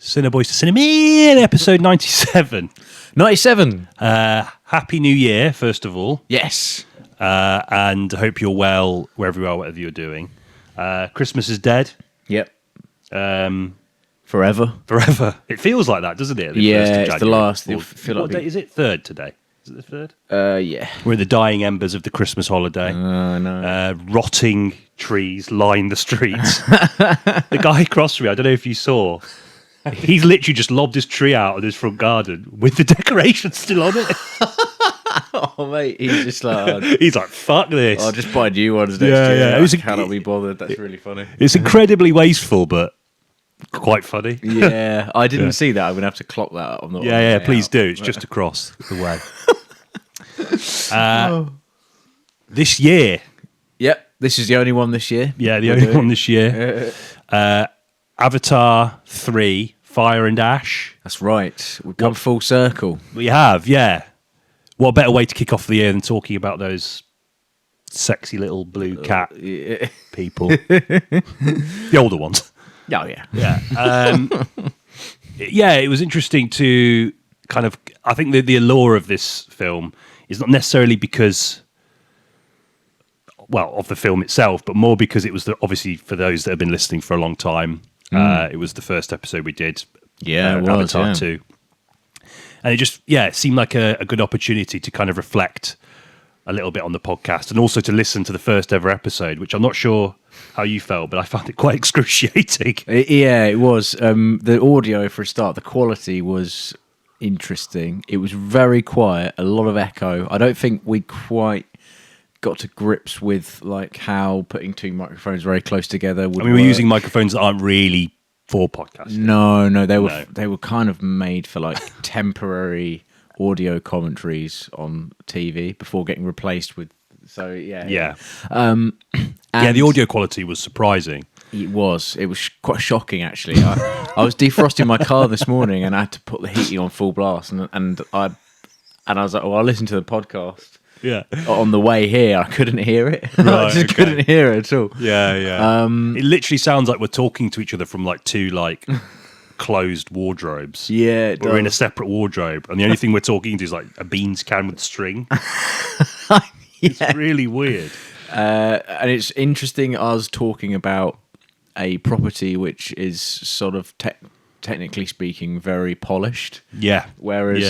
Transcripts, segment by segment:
Cinebois to Cinemen, episode 97. 97. Happy New Year, first of all. Yes. And hope you're well wherever you are, whatever you're doing. Christmas is dead. Yep. Forever. It feels like that, doesn't it? It's the last. What day is it? Third today. Is it the third? Yeah. We're in the dying embers of the Christmas holiday. No. Rotting trees line the streets. The guy across from me, I don't know if you saw, he's literally just lobbed his tree out of his front garden with the decorations still on it. Oh, mate, he's just like... he's like, fuck this. I'll just buy new ones next year. Yeah. I cannot be bothered. That's really funny. It's incredibly wasteful, but quite funny. Yeah, I didn't see that. I'm going to have to clock that. I'm not. Yeah, please do. It's just across the way. This year. Yep, this is the only one this year. Yeah, the only one this year. Avatar 3, Fire and Ash. That's right. We've come full circle. We have, yeah. What better way to kick off the year than talking about those sexy little blue cat people? The older ones. Oh, yeah. Yeah, it was interesting to kind of... I think the allure of this film is not necessarily because... Well, of the film itself, but more because it was obviously for those that have been listening for a long time. It was the first episode we did. Yeah, it was, Avatar 2. And it just, it seemed like a good opportunity to kind of reflect a little bit on the podcast and also to listen to the first ever episode, which I'm not sure how you felt, but I found it quite excruciating. It was. The audio, for a start, the quality was interesting. It was very quiet, a lot of echo. I don't think we quite got to grips with like how putting two microphones very close together would we're using microphones that aren't really for podcasting. No, they were kind of made for like temporary audio commentaries on TV before getting replaced with. So yeah. The audio quality was surprising. It was quite shocking actually. I was defrosting my car this morning and I had to put the heating on full blast and I was like, I'll listen to the podcast. Yeah. On the way here, I couldn't hear it. Right, I just couldn't hear it at all. Yeah. It literally sounds like we're talking to each other from like two like closed wardrobes. Yeah, we're in a separate wardrobe, and the only thing we're talking to is like a beans can with string. It's really weird. And it's interesting us talking about a property which is sort of technically speaking, very polished. Yeah. Whereas,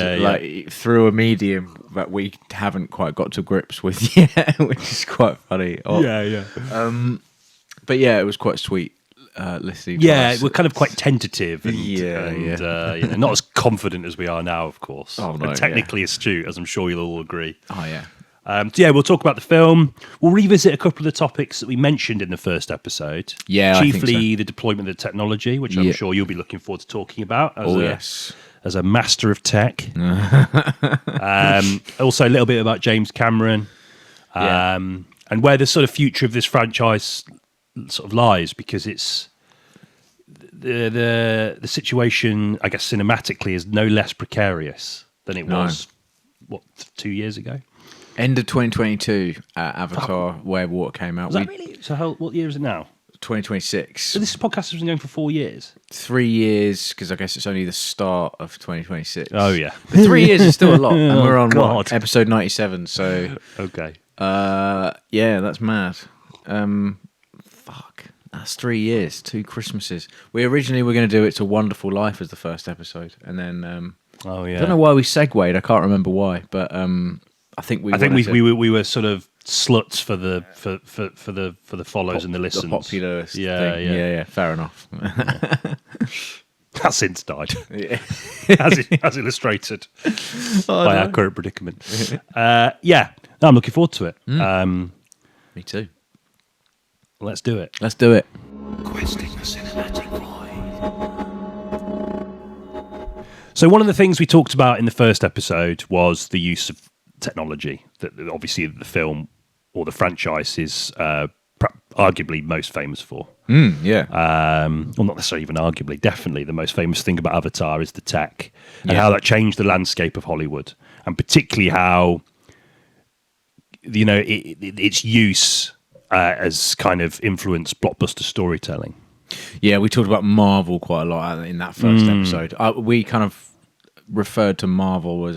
through a medium that we haven't quite got to grips with yet, which is quite funny. But yeah, it was quite sweet listening. Yeah, we're kind of quite tentative and not as confident as we are now, of course. Oh, no, and technically astute, as I'm sure you'll all agree. Oh, yeah. We'll talk about the film. We'll revisit a couple of the topics that we mentioned in the first episode. Yeah, chiefly I think so. The deployment of the technology, which I'm sure you'll be looking forward to talking about. Yes. As a master of tech. Also, a little bit about James Cameron, and where the sort of future of this franchise sort of lies, because it's the situation, I guess, cinematically is no less precarious than it was 2 years ago. End of 2022, Avatar Way of Water came out. Was that really? So what year is it now? 2026. So this podcast has been going for 4 years? 3 years, because I guess it's only the start of 2026. Oh, yeah. But 3 years is still a lot. And we're on episode 97, so... Okay. That's mad. That's 3 years, 2 Christmases. We originally were going to do It's a Wonderful Life as the first episode, and then... I don't know why we segued, I can't remember why, but... I think we were sort of sluts for the follows and the listens. The popular thing. Yeah. Fair enough. That's since died. Yeah. as illustrated by our current predicament. I'm looking forward to it. Me too. Let's do it. Questing the cinematic void. So one of the things we talked about in the first episode was the use of technology that obviously the film or the franchise is arguably most famous for. Well, not necessarily even arguably, definitely the most famous thing about Avatar is the tech and how that changed the landscape of Hollywood, and particularly how its use as kind of influenced blockbuster storytelling. Yeah, we talked about Marvel quite a lot in that first episode. We kind of referred to Marvel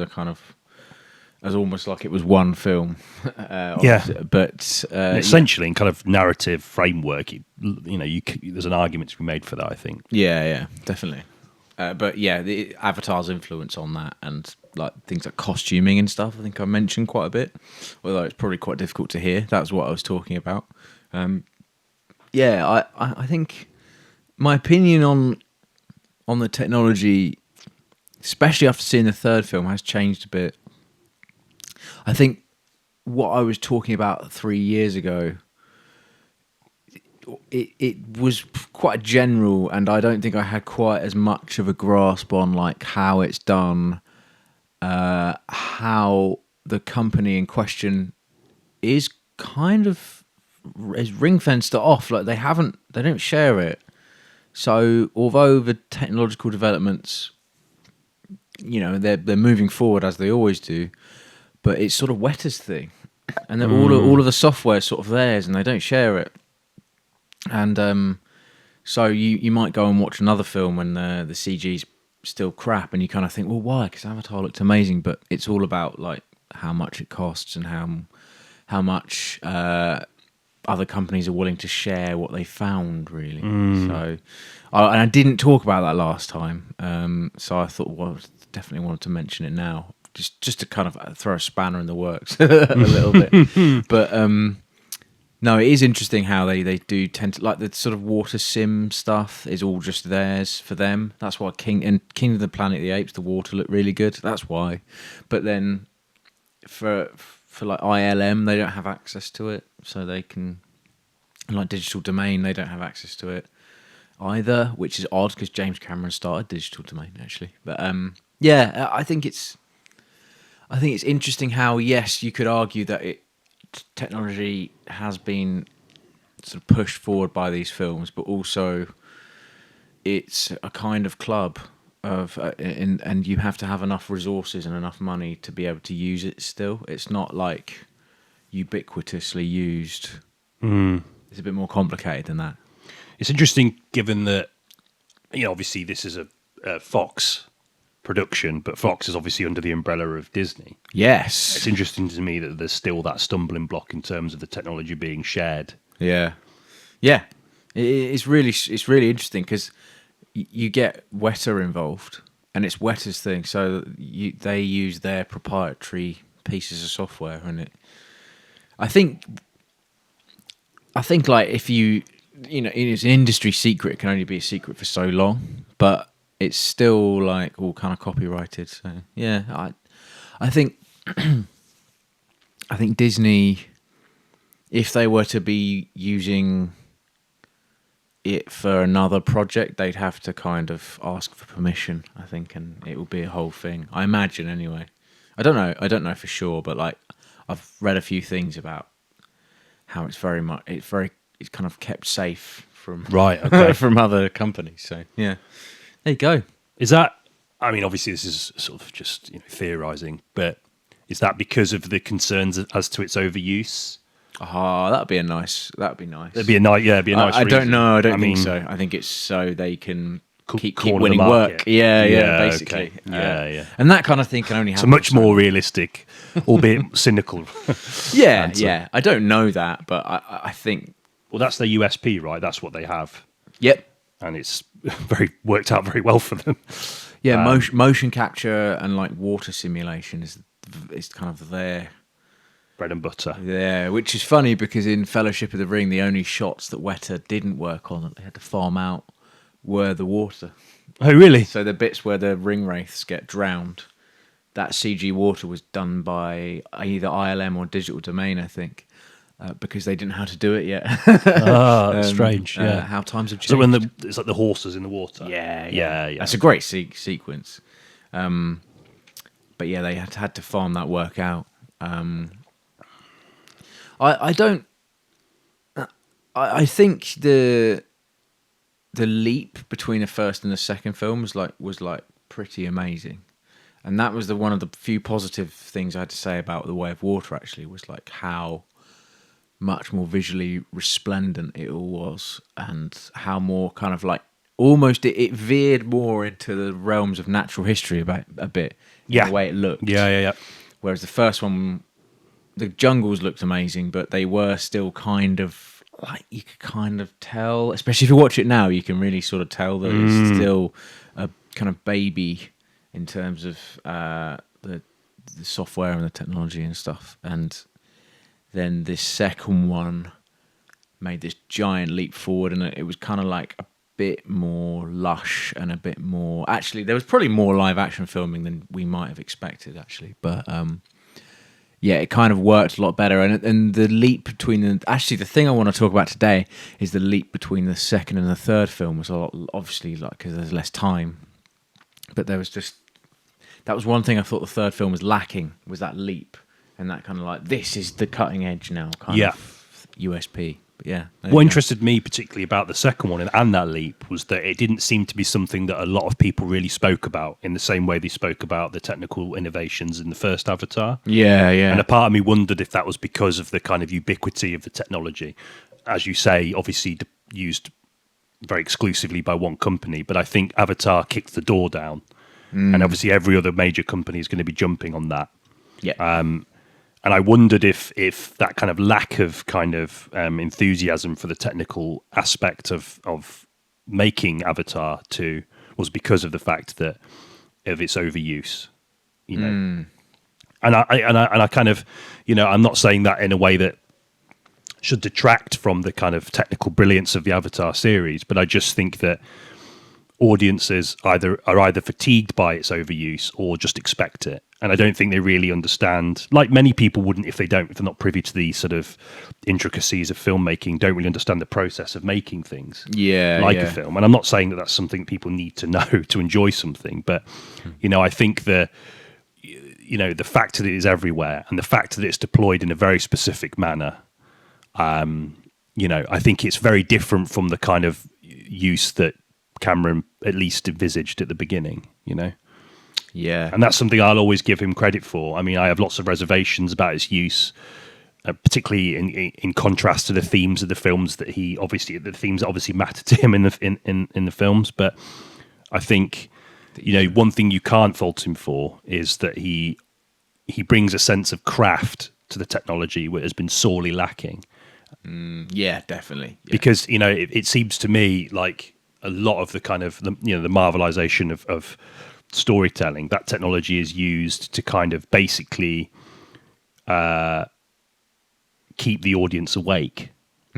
as almost like it was one film. But essentially, in kind of narrative framework, there's an argument to be made for that, I think. Yeah, definitely. But yeah, the Avatar's influence on that, and like things like costuming and stuff, I think I mentioned quite a bit, although it's probably quite difficult to hear. That's what I was talking about. I think my opinion on the technology, especially after seeing the third film, has changed a bit. I think what I was talking about 3 years ago, it was quite general, and I don't think I had quite as much of a grasp on like how it's done, how the company in question is kind of ring-fenced it off. Like they don't share it. So although the technological developments, they're moving forward as they always do, but it's sort of Weta's thing, and then all of the software is sort of theirs, and they don't share it. And so you might go and watch another film when the CG's still crap, and you kind of think, well, why? Because Avatar looked amazing, but it's all about like how much it costs and how much other companies are willing to share what they found, really. So, and I didn't talk about that last time, so I thought, well, definitely wanted to mention it now, just to kind of throw a spanner in the works a little bit. But no, it is interesting how they do tend to, like the sort of water sim stuff is all just theirs for them. That's why King of the Planet of the Apes, the water looked really good. That's why. But then for like ILM, they don't have access to it, so they can, like Digital Domain, they don't have access to it either, which is odd because James Cameron started Digital Domain actually. But I think it's interesting how, yes, you could argue that technology has been sort of pushed forward by these films, but also it's a kind of club of and you have to have enough resources and enough money to be able to use it still. It's not like ubiquitously used. It's a bit more complicated than that. It's interesting given that, obviously this is a Fox production, but Fox is obviously under the umbrella of Disney. Yes. It's interesting to me that there's still that stumbling block in terms of the technology being shared. Yeah. It's really interesting because you get Weta involved, and it's Weta's thing. So they use their proprietary pieces of software, and I think like if it's an industry secret, it can only be a secret for so long, but it's still like all kind of copyrighted. So yeah, I think Disney, if they were to be using it for another project, they'd have to kind of ask for permission, I think, and it will be a whole thing. I imagine anyway. I don't know for sure, but like I've read a few things about how it's kind of kept safe from from other companies. So yeah. There you go. Is that, obviously this is sort of just theorising, but is that because of the concerns as to its overuse? That'd be nice. It'd be a nice reason. I don't know. I don't think so. I think it's so they can keep winning work. Yeah, basically. Okay. Yeah. And that kind of thing can only happen. It's a much more realistic, albeit cynical. Yeah. I don't know that, but I think... Well, that's their USP, right? That's what they have. Yep. And it's worked out very well for them. Yeah, motion capture and like water simulation is kind of their bread and butter. Yeah, which is funny because in Fellowship of the Ring, the only shots that Weta didn't work on, that they had to farm out, were the water. Oh, really? So the bits where the ring wraiths get drowned, that CG water was done by either ILM or Digital Domain, I think. Because they didn't know how to do it yet. That's strange. Yeah, how times have changed. So when it's like the horses in the water. Yeah. That's a great sequence. But yeah, they had to farm that work out. I think the leap between the first and the second film was like pretty amazing, and that was one of the few positive things I had to say about The Way of Water. Actually, was like how much more visually resplendent it all was, and how more kind of like almost it veered more into the realms of natural history about a bit. Yeah, the way it looked. Yeah. Whereas the first one, the jungles looked amazing, but they were still kind of like, you could kind of tell, especially if you watch it now, you can really sort of tell that it's still a kind of baby in terms of the software and the technology and stuff. And then this second one made this giant leap forward, and it was kind of like a bit more lush and a bit more. Actually, there was probably more live action filming than we might have expected, actually. But yeah, it kind of worked a lot better. And the leap between the thing I want to talk about today is the leap between the second and the third film was a lot, obviously, like, because there's less time. But there was just, that was one thing I thought the third film was lacking, was that leap and that kind of like, this is the cutting edge now kind of USP. But yeah. What interested me particularly about the second one and that leap was that it didn't seem to be something that a lot of people really spoke about in the same way they spoke about the technical innovations in the first Avatar. Yeah. And a part of me wondered if that was because of the kind of ubiquity of the technology. As you say, obviously used very exclusively by one company, but I think Avatar kicked the door down. And obviously every other major company is going to be jumping on that. Yeah. And I wondered if that kind of lack of kind of enthusiasm for the technical aspect of making Avatar 2 was because of the fact that of its overuse, you know. And I kind of, you know, I'm not saying that in a way that should detract from the kind of technical brilliance of the Avatar series, but I just think that audiences are either fatigued by its overuse or just expect it. And I don't think they really understand, like many people wouldn't if they're not privy to the sort of intricacies of filmmaking, don't really understand the process of making things a film. And I'm not saying that that's something people need to know to enjoy something, but, you know, I think the fact that it is everywhere and the fact that it's deployed in a very specific manner, you know, I think it's very different from the kind of use that Cameron at least envisaged at the beginning, you know? Yeah. And that's something I'll always give him credit for. I mean, I have lots of reservations about its use, particularly in contrast to the themes of the films that the themes obviously matter to him in the films. But I think, you know, one thing you can't fault him for is that he brings a sense of craft to the technology that has been sorely lacking. Yeah, definitely. Yeah. Because, you know, it seems to me like a lot of the kind of, the Marvelization of storytelling, that technology is used to kind of basically keep the audience awake.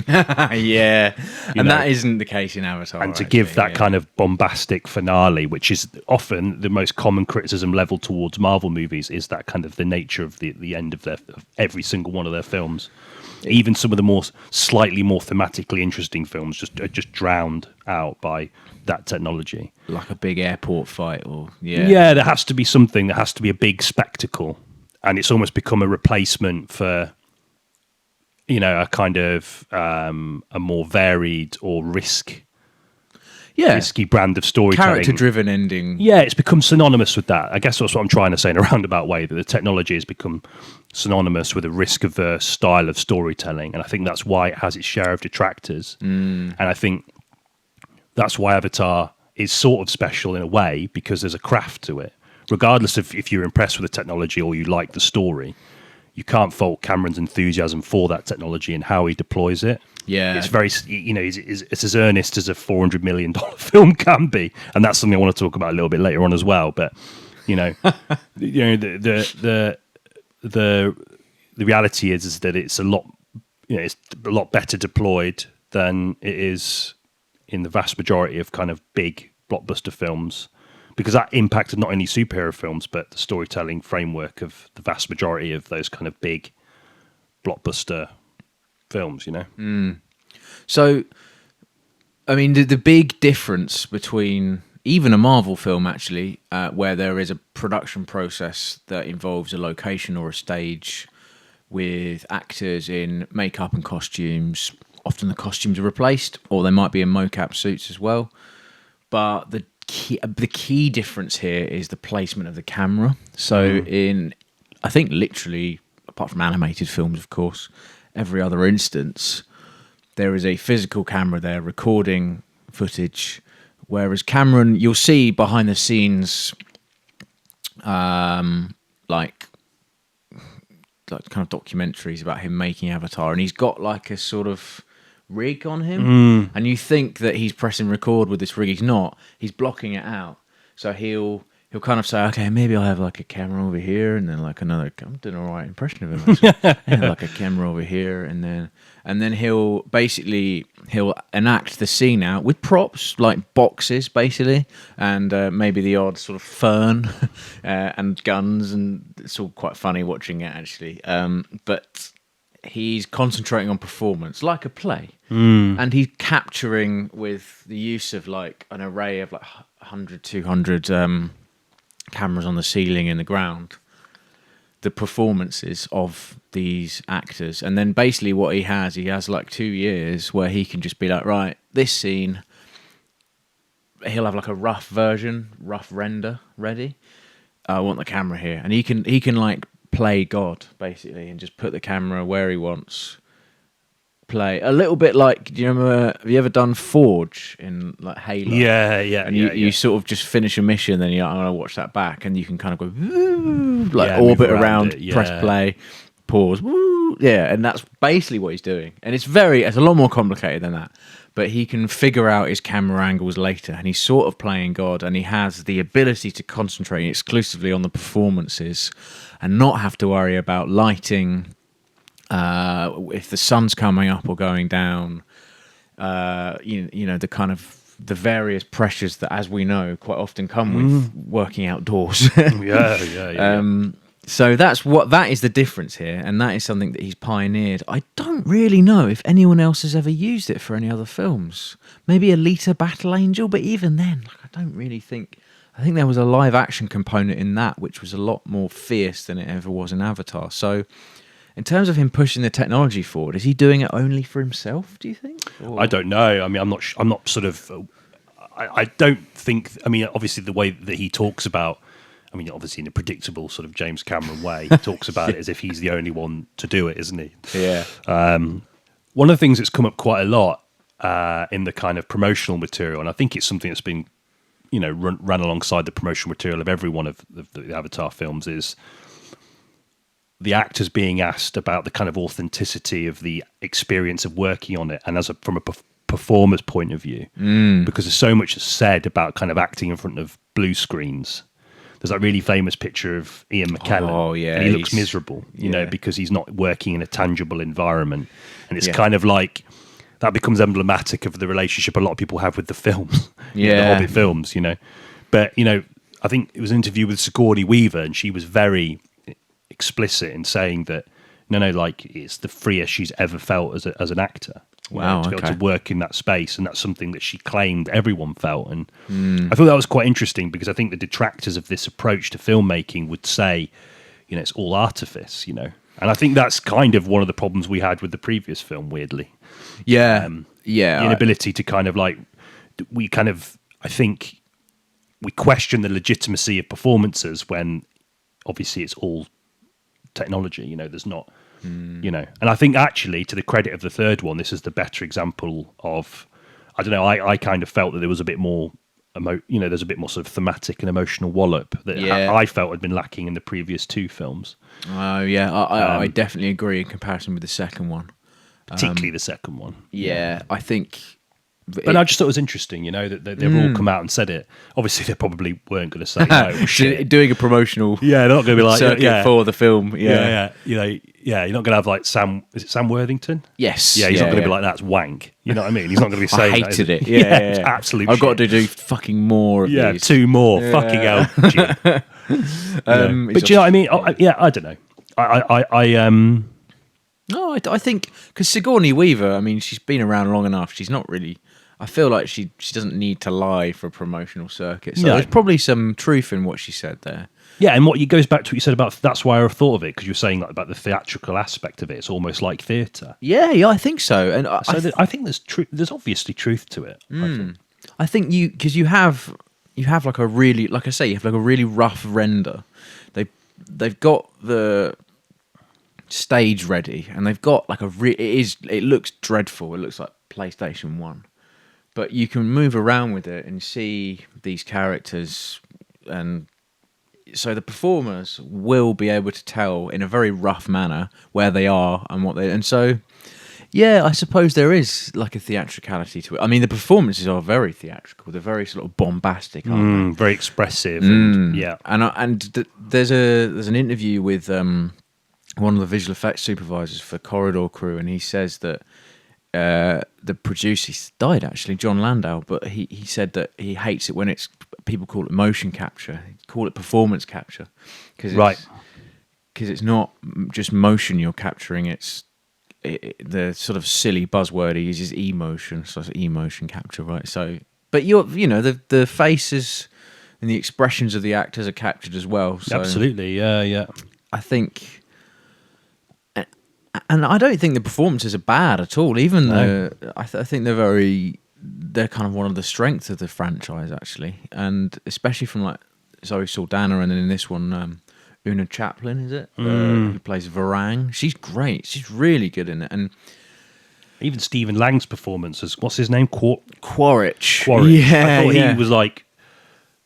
Yeah. And that isn't the case in Avatar. And to give that kind of bombastic finale, which is often the most common criticism leveled towards Marvel movies, is that kind of the nature of the end of every single one of their films. Even some of the slightly more thematically interesting films are just drowned out by that technology. Like a big airport fight, yeah, there has to be something. There has to be a big spectacle, and it's almost become a replacement for, you know, a kind of a more varied or risky brand of storytelling. Character-driven ending. Yeah, it's become synonymous with that. I guess that's what I'm trying to say in a roundabout way, that the technology has become synonymous with a risk-averse style of storytelling. And I think that's why it has its share of detractors. And I think that's why Avatar is sort of special in a way, because there's a craft to it. Regardless of if you're impressed with the technology or you like the story, you can't fault Cameron's enthusiasm for that technology and how he deploys it. Yeah, it's very, you know, it's as earnest as a $400 million film can be, and that's something I want to talk about a little bit later on as well. But you know, the reality is that it's a lot, you know, it's a lot better deployed than it is in the vast majority of kind of big blockbuster films, because that impacted not only superhero films but the storytelling framework of the vast majority of those kind of big blockbuster films, you know. So, I mean, the big difference between even a Marvel film, actually, where there is a production process that involves a location or a stage with actors in makeup and costumes. Often the costumes are replaced, or they might be in mocap suits as well. But the key difference here is the placement of the camera. So I think literally, apart from animated films, of course, every other instance, there is a physical camera there recording footage, whereas Cameron, you'll see behind the scenes, like kind of documentaries about him making Avatar, and he's got like a sort of rig on him, and you think that he's pressing record with this rig. He's not. He's blocking it out. So he'll kind of say, okay, maybe I'll have like a camera over here, and then like another. I'm doing all right impression of him. And like a camera over here, and then he'll enact the scene out with props like boxes, basically, and maybe the odd sort of fern and guns, and it's all quite funny watching it actually. But he's concentrating on performance like a play, and he's capturing with the use of like an array of like 100, 200 cameras on the ceiling and the ground, the performances of these actors. And then basically what he has like 2 years where he can just be like, right, this scene, he'll have like a rough render ready. I want the camera here, and he can like play God basically, and just put the camera where he wants. Play a little bit like, do you remember? Have you ever done Forge in like Halo? Yeah. And you sort of just finish a mission, then you're like, I'm gonna watch that back, and you can kind of go like orbit around press play, pause, and that's basically what he's doing. And it's a lot more complicated than that, but he can figure out his camera angles later, and he's sort of playing God, and he has the ability to concentrate exclusively on the performances and not have to worry about lighting. If the sun's coming up or going down, you know the kind of the various pressures that, as we know, quite often come with working outdoors. So that is the difference here, and that is something that he's pioneered. I don't really know if anyone else has ever used it for any other films. Maybe Alita Battle Angel, but even then, like, I don't really think. I think there was a live action component in that, which was a lot more fierce than it ever was in Avatar. So, in terms of him pushing the technology forward, is he doing it only for himself, do you think? Or? I don't know. I mean, I'm not sort of. I don't think. I mean, obviously, the way that he talks about. I mean, obviously, in a predictable sort of James Cameron way, he talks about it as if he's the only one to do it, isn't he? Yeah. One of the things that's come up quite a lot in the kind of promotional material, and I think it's something that's been, run alongside the promotional material of every one of the Avatar films, is the actors being asked about the kind of authenticity of the experience of working on it, and from a performer's point of view, because there's so much said about kind of acting in front of blue screens. There's that really famous picture of Ian McKellen, and he looks miserable, because he's not working in a tangible environment, and it's kind of like that becomes emblematic of the relationship a lot of people have with the films, the Hobbit films, But I think it was an interview with Sigourney Weaver, and she was very explicit in saying that like it's the freest she's ever felt as an actor. Wow, to be able to work in that space, and that's something that she claimed everyone felt. And I thought that was quite interesting, because I think the detractors of this approach to filmmaking would say, it's all artifice, and I think that's kind of one of the problems we had with the previous film, weirdly. The inability to kind of like, I think we question the legitimacy of performances when obviously it's all technology, there's not, and I think actually, to the credit of the third one, this is the better example of, I don't know, I kind of felt that there was a bit more, there's a bit more sort of thematic and emotional wallop that I felt had been lacking in the previous two films. Oh, I definitely agree in comparison with the second one. Particularly the second one. Yeah, I think... But I just thought it was interesting, that they've all come out and said it. Obviously, they probably weren't going to say no. Shit. Doing a promotional, they're not going to be like circuit for the film. Yeah. You're not going to have like Sam. Is it Sam Worthington? Yes. Yeah, he's not going to be like that's wank. You know what I mean? He's not going to be saying. I hated it. Yeah, absolutely. I've got to do fucking more of these. Yeah, 2 more. Fucking hell. But do you know what I mean? I don't know. No, I think because Sigourney Weaver, I mean, she's been around long enough. She's not really. I feel like she doesn't need to lie for a promotional circuit. So there's probably some truth in what she said there. Yeah, and it goes back to what you said about that's why I thought of it, because you're saying like about the theatrical aspect of it. It's almost like theatre. Yeah, I think so. And I think there's truth. There's obviously truth to it. I think because you have like a really, like I say, you have like a really rough render. They've got the stage ready, and they've got like it looks dreadful. It looks like PlayStation 1. But you can move around with it and see these characters, and so the performers will be able to tell in a very rough manner where they are and what they. And so, yeah, I suppose there is like a theatricality to it. I mean, the performances are very theatrical. They're very sort of bombastic, aren't they? Very expressive. And, yeah, there's an interview with one of the visual effects supervisors for Corridor Crew, and he says that. The producer died actually, John Landau, but he said that he hates it when people call it motion capture, call it performance capture, because it's not just motion you're capturing. It's the sort of silly buzzword he uses, emotion, so it's emotion capture, right? So, but the faces and the expressions of the actors are captured as well. So absolutely, yeah. I think. And I don't think the performances are bad at all. Even though I think they're kind of one of the strengths of the franchise, actually, and especially from like Zoe Saldana, and then in this one, Una Chaplin, is it? Who plays Varang? She's great. She's really good in it, and even Stephen Lang's performance as what's his name? Quaritch. Yeah, I thought he was like.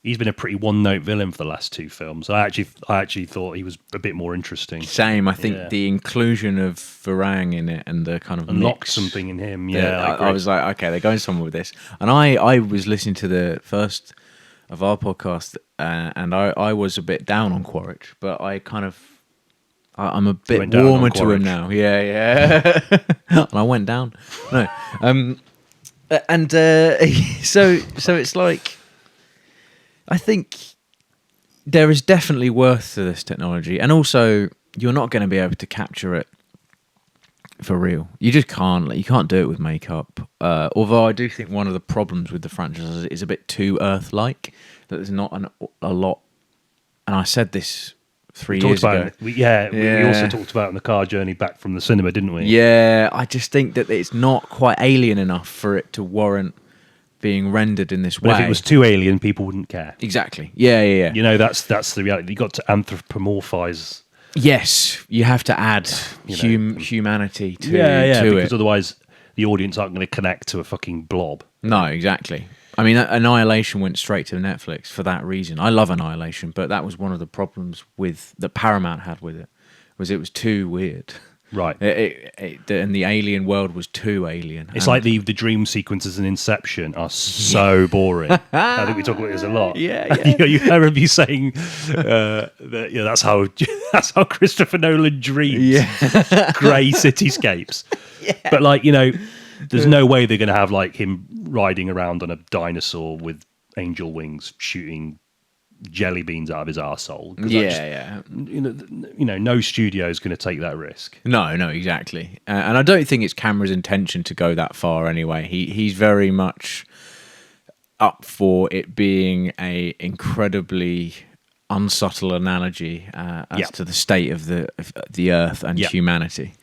He's been a pretty one-note villain for the last two films. I actually thought he was a bit more interesting. Same. I think the inclusion of Varang in it and the kind of unlocked something in him. Yeah, I was like, okay, they're going somewhere with this. And I was listening to the first of our podcast, and I was a bit down on Quaritch, but I'm a bit warmer to him now. Yeah. And I went down. No, and so it's like. I think there is definitely worth to this technology, and also you're not going to be able to capture it for real. You just can't. You can't do it with makeup. Although I do think one of the problems with the franchise is it's a bit too Earth-like. That there's not a lot. And I said this 3 years ago. We also talked about it on the car journey back from the cinema, didn't we? Yeah, I just think that it's not quite alien enough for it to warrant being rendered in this way. But if it was too alien, people wouldn't care. Exactly. Yeah. That's the reality. You got to anthropomorphize. Yes, you have to add humanity to because it. Otherwise the audience aren't going to connect to a fucking blob. No, exactly. I mean, Annihilation went straight to Netflix for that reason. I love Annihilation, but that was one of the problems that Paramount had with it, was it was too weird. Right. And the alien world was too alien. It's like the dream sequences in Inception are so boring. I think we talk about this a lot. Yeah. I remember you saying that that's how Christopher Nolan dreams. Yeah. Grey cityscapes. Yeah. But there's no way they're going to have like him riding around on a dinosaur with angel wings shooting jelly beans out of his arsehole. Yeah. No studio is going to take that risk. No, exactly. And I don't think it's Cameron's intention to go that far anyway. He's very much up for it being a incredibly unsubtle analogy as to the state of the Earth and humanity.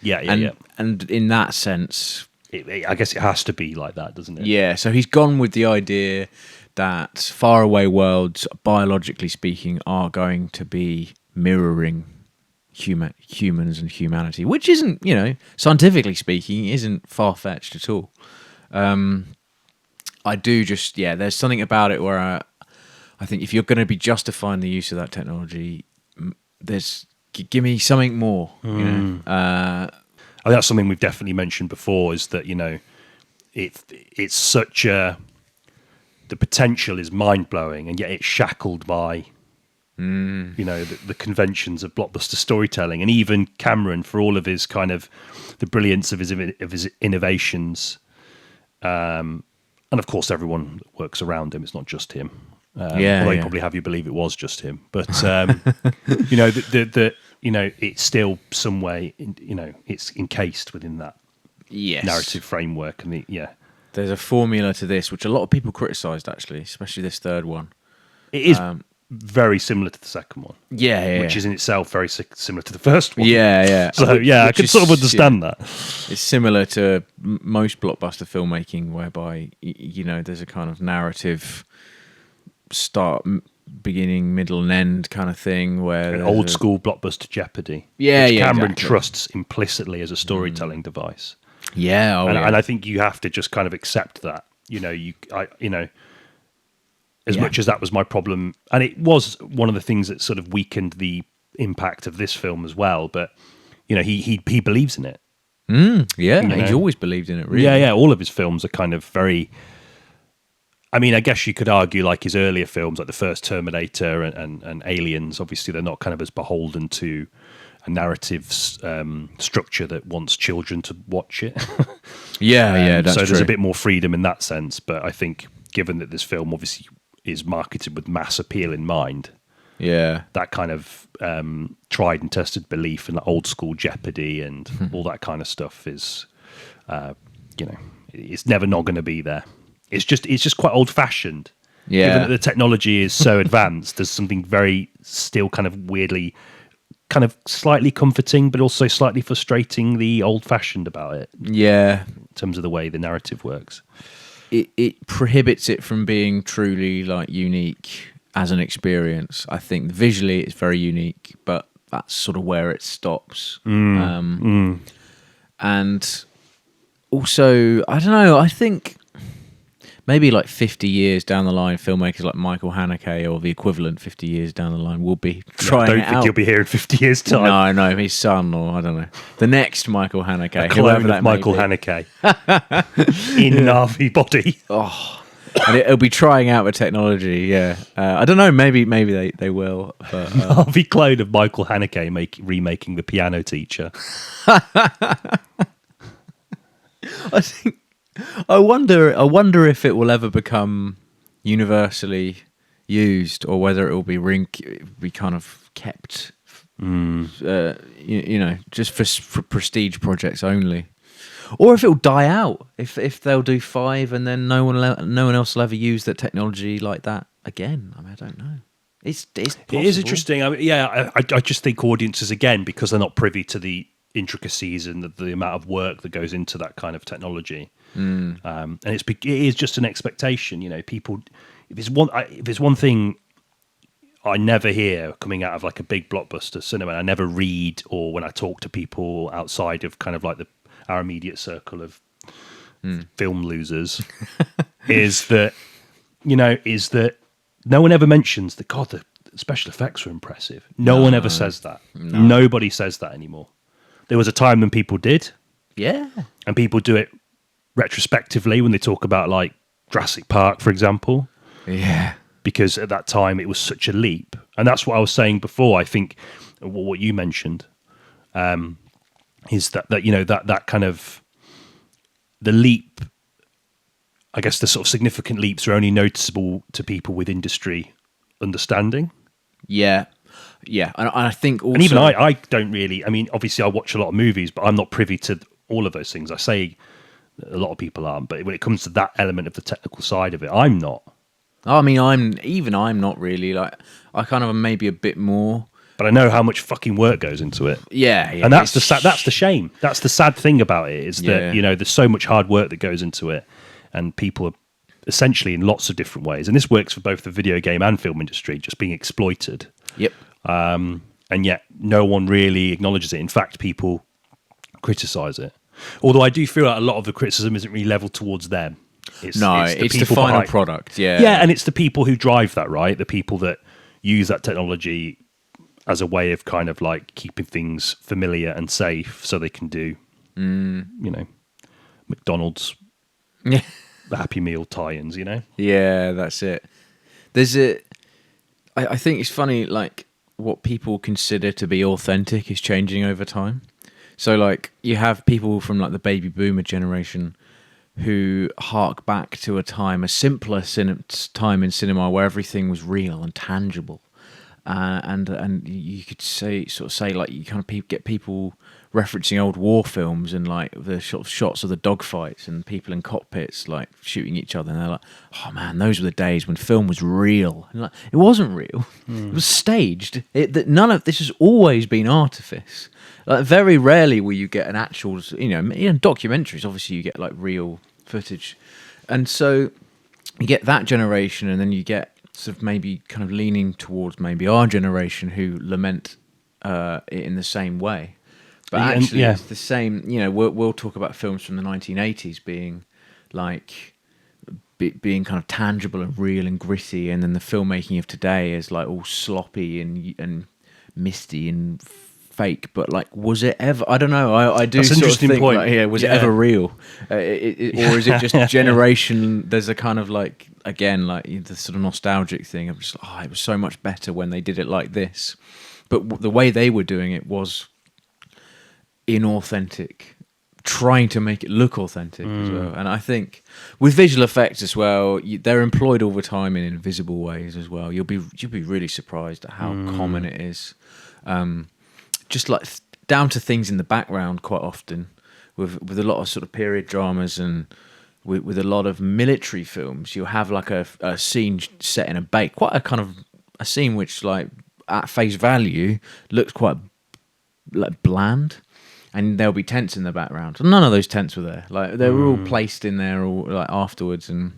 And in that sense, I guess it has to be like that, doesn't it? Yeah. So he's gone with the idea that faraway worlds, biologically speaking, are going to be mirroring humans and humanity, which isn't, scientifically speaking, isn't far-fetched at all. I do just, there's something about it where I think if you're going to be justifying the use of that technology, give me something more. I think that's something we've definitely mentioned before, is that, it's such a... The potential is mind-blowing, and yet it's shackled by, the conventions of blockbuster storytelling. And even Cameron, for all of his kind of the brilliance of his innovations, and of course everyone that works around him. It's not just him. Although you probably have you believe it was just him. But it's still some way. It's encased within that narrative framework, and There's a formula to this, which a lot of people criticised, actually, especially this third one. It is very similar to the second one. Which is in itself very similar to the first one. So, I can sort of understand that. It's similar to most blockbuster filmmaking, whereby, there's a kind of narrative beginning, middle, and end kind of thing. Where an old school blockbuster Jeopardy. Yeah, which Cameron exactly. trusts implicitly as a storytelling device. Yeah, and I think you have to just kind of accept that. As much as that was my problem, and it was one of the things that sort of weakened the impact of this film as well. But he believes in it. He's always believed in it. Really, yeah. All of his films are kind of very. I mean, I guess you could argue like his earlier films, like the first Terminator and Aliens. Obviously, they're not kind of as beholden to a narrative structure that wants children to watch it. That's so true. there's a bit more freedom in that sense. But I think, given that this film obviously is marketed with mass appeal in mind, that kind of tried and tested belief in the old school Jeopardy and all that kind of stuff is, it's never not going to be there. It's just quite old fashioned. Yeah. Given that the technology is so advanced, there's something very still kind of weirdly, kind of slightly comforting, but also slightly frustratingly old fashioned about it. Yeah. In terms of the way the narrative works. It prohibits it from being truly like unique as an experience. I think visually it's very unique, but that's sort of where it stops. And also, I don't know, I think maybe like 50 years down the line, filmmakers like Michael Haneke or the equivalent 50 years down the line will be trying I don't think out. you'll be here in 50 years' time. No, his son or I don't know. The next Michael Haneke. A clone of Michael Haneke in Navi body. Oh, and it'll be trying out the technology, yeah. I don't know, maybe they will. But, Navi clone of Michael Haneke remaking The Piano Teacher. I wonder if it will ever become universally used, or whether it will be kind of kept, just for prestige projects only, or if it will die out. If they'll do 5 and then no one else will ever use that technology like that again. I mean, I don't know. It's possible. It is interesting. I mean, I just think audiences, again, because they're not privy to the intricacies and the amount of work that goes into that kind of technology. And it is just an expectation, people. If it's one thing I never hear coming out of like a big blockbuster cinema, I never read, or when I talk to people outside of kind of like our immediate circle of film losers, is that no one ever mentions that the special effects were impressive. No one ever says that. No. Nobody says that anymore. There was a time when people did, and people do it retrospectively when they talk about like Jurassic Park, for example, because at that time it was such a leap. And that's what I was saying before. I think what you mentioned is that kind of the leap. I guess the sort of significant leaps are only noticeable to people with industry understanding. Yeah, and I think also, and even I don't really. I mean, obviously I watch a lot of movies, but I'm not privy to all of those things. I say a lot of people aren't, but when it comes to that element of the technical side of it, I'm not. I mean, I'm not really. Like, I kind of am maybe a bit more. But I know how much fucking work goes into it. Yeah. And that's the shame. That's the sad thing about it, is that, there's so much hard work that goes into it, and people are essentially in lots of different ways. And this works for both the video game and film industry, just being exploited. Yep. And yet no one really acknowledges it. In fact, people criticize it. Although I do feel like a lot of the criticism isn't really leveled towards them. It's the final product. Yeah, and it's the people who drive that, right? The people that use that technology as a way of kind of like keeping things familiar and safe, so they can do, McDonald's, the Happy Meal tie-ins, Yeah, that's it. I think it's funny, like, what people consider to be authentic is changing over time. So, like, you have people from, like, the baby boomer generation who hark back to a simpler time in cinema where everything was real and tangible. And you could say, like, you kind of get people referencing old war films and like the shots of the dogfights and people in cockpits like shooting each other, and they're like, "Oh man, those were the days when film was real." And like, it wasn't real; it was staged. None of this has always been artifice. Like, very rarely will you get an actual, documentaries. Obviously, you get like real footage, and so you get that generation, and then you get sort of maybe kind of leaning towards maybe our generation who lament it in the same way. But actually, it's the same. You know, we'll talk about films from the 1980s being like being kind of tangible and real and gritty, and then the filmmaking of today is like all sloppy and misty and fake. But like, was it ever? I don't know. I do sort of think, point. Like, was it ever real, or is it just generation? There's a kind of like, again, like the sort of nostalgic thing of just, it was so much better when they did it like this. But the way they were doing it was inauthentic, trying to make it look authentic as well. And I think with visual effects as well, they're employed all the time in invisible ways as well. You'll be really surprised at how common it is. Just like down to things in the background quite often with a lot of sort of period dramas and with a lot of military films, you'll have like a scene set in a base, quite a kind of a scene which like at face value looks quite like bland. And there'll be tents in the background. None of those tents were there. Like they were all placed in there, all like afterwards, and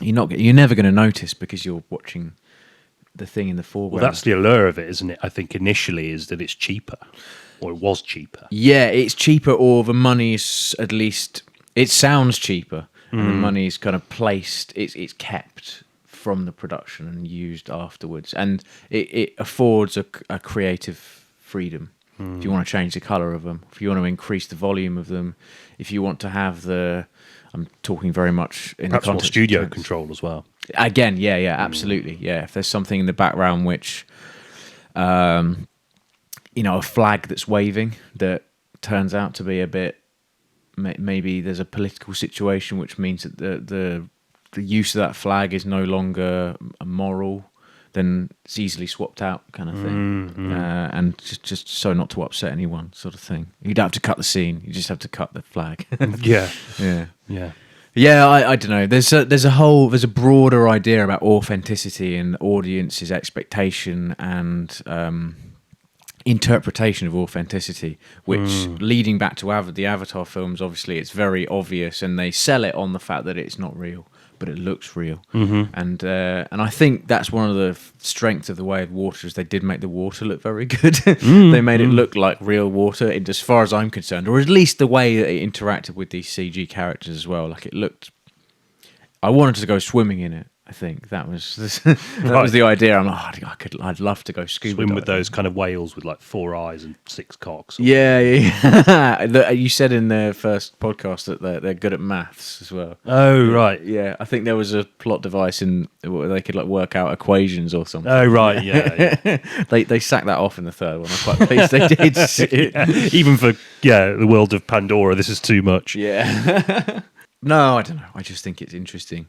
you're never going to notice because you're watching the thing in the foreground. Well, that's the allure of it, isn't it? I think initially is that it's cheaper, or it was cheaper. Yeah, it's cheaper, or the money's at least it sounds cheaper, and the money's kind of placed. It's kept from the production and used afterwards, and it affords a creative freedom. If you want to change the colour of them, if you want to increase the volume of them, if you want to have I'm talking very much in perhaps the more studio control as well. Again, absolutely, yeah. If there's something in the background which, a flag that's waving that turns out to be a bit, maybe there's a political situation which means that the use of that flag is no longer moral, then it's easily swapped out, kind of thing, and just so not to upset anyone, sort of thing. You don't have to cut the scene; you just have to cut the flag. Yeah. I don't know. There's a broader idea about authenticity and audience's expectation and interpretation of authenticity, which leading back to the Avatar films, obviously it's very obvious, and they sell it on the fact that it's not real, but it looks real. And I think that's one of the strengths of The Way of Water is they did make the water look very good. They made it look like real water, as far as I'm concerned, or at least the way that it interacted with these CG characters as well. Like it looked, I wanted to go swimming in it. I think that was was the idea. I'm like, I'd love to go scuba swim with those kind of whales with like 4 eyes and 6 cocks. Yeah. You said in the first podcast that they're good at maths as well. Oh right, yeah. I think there was a plot device where they could like work out equations or something. Oh right, yeah. They sacked that off in the third one. I'm quite pleased they did. Even for the world of Pandora, this is too much. Yeah. No, I don't know. I just think it's interesting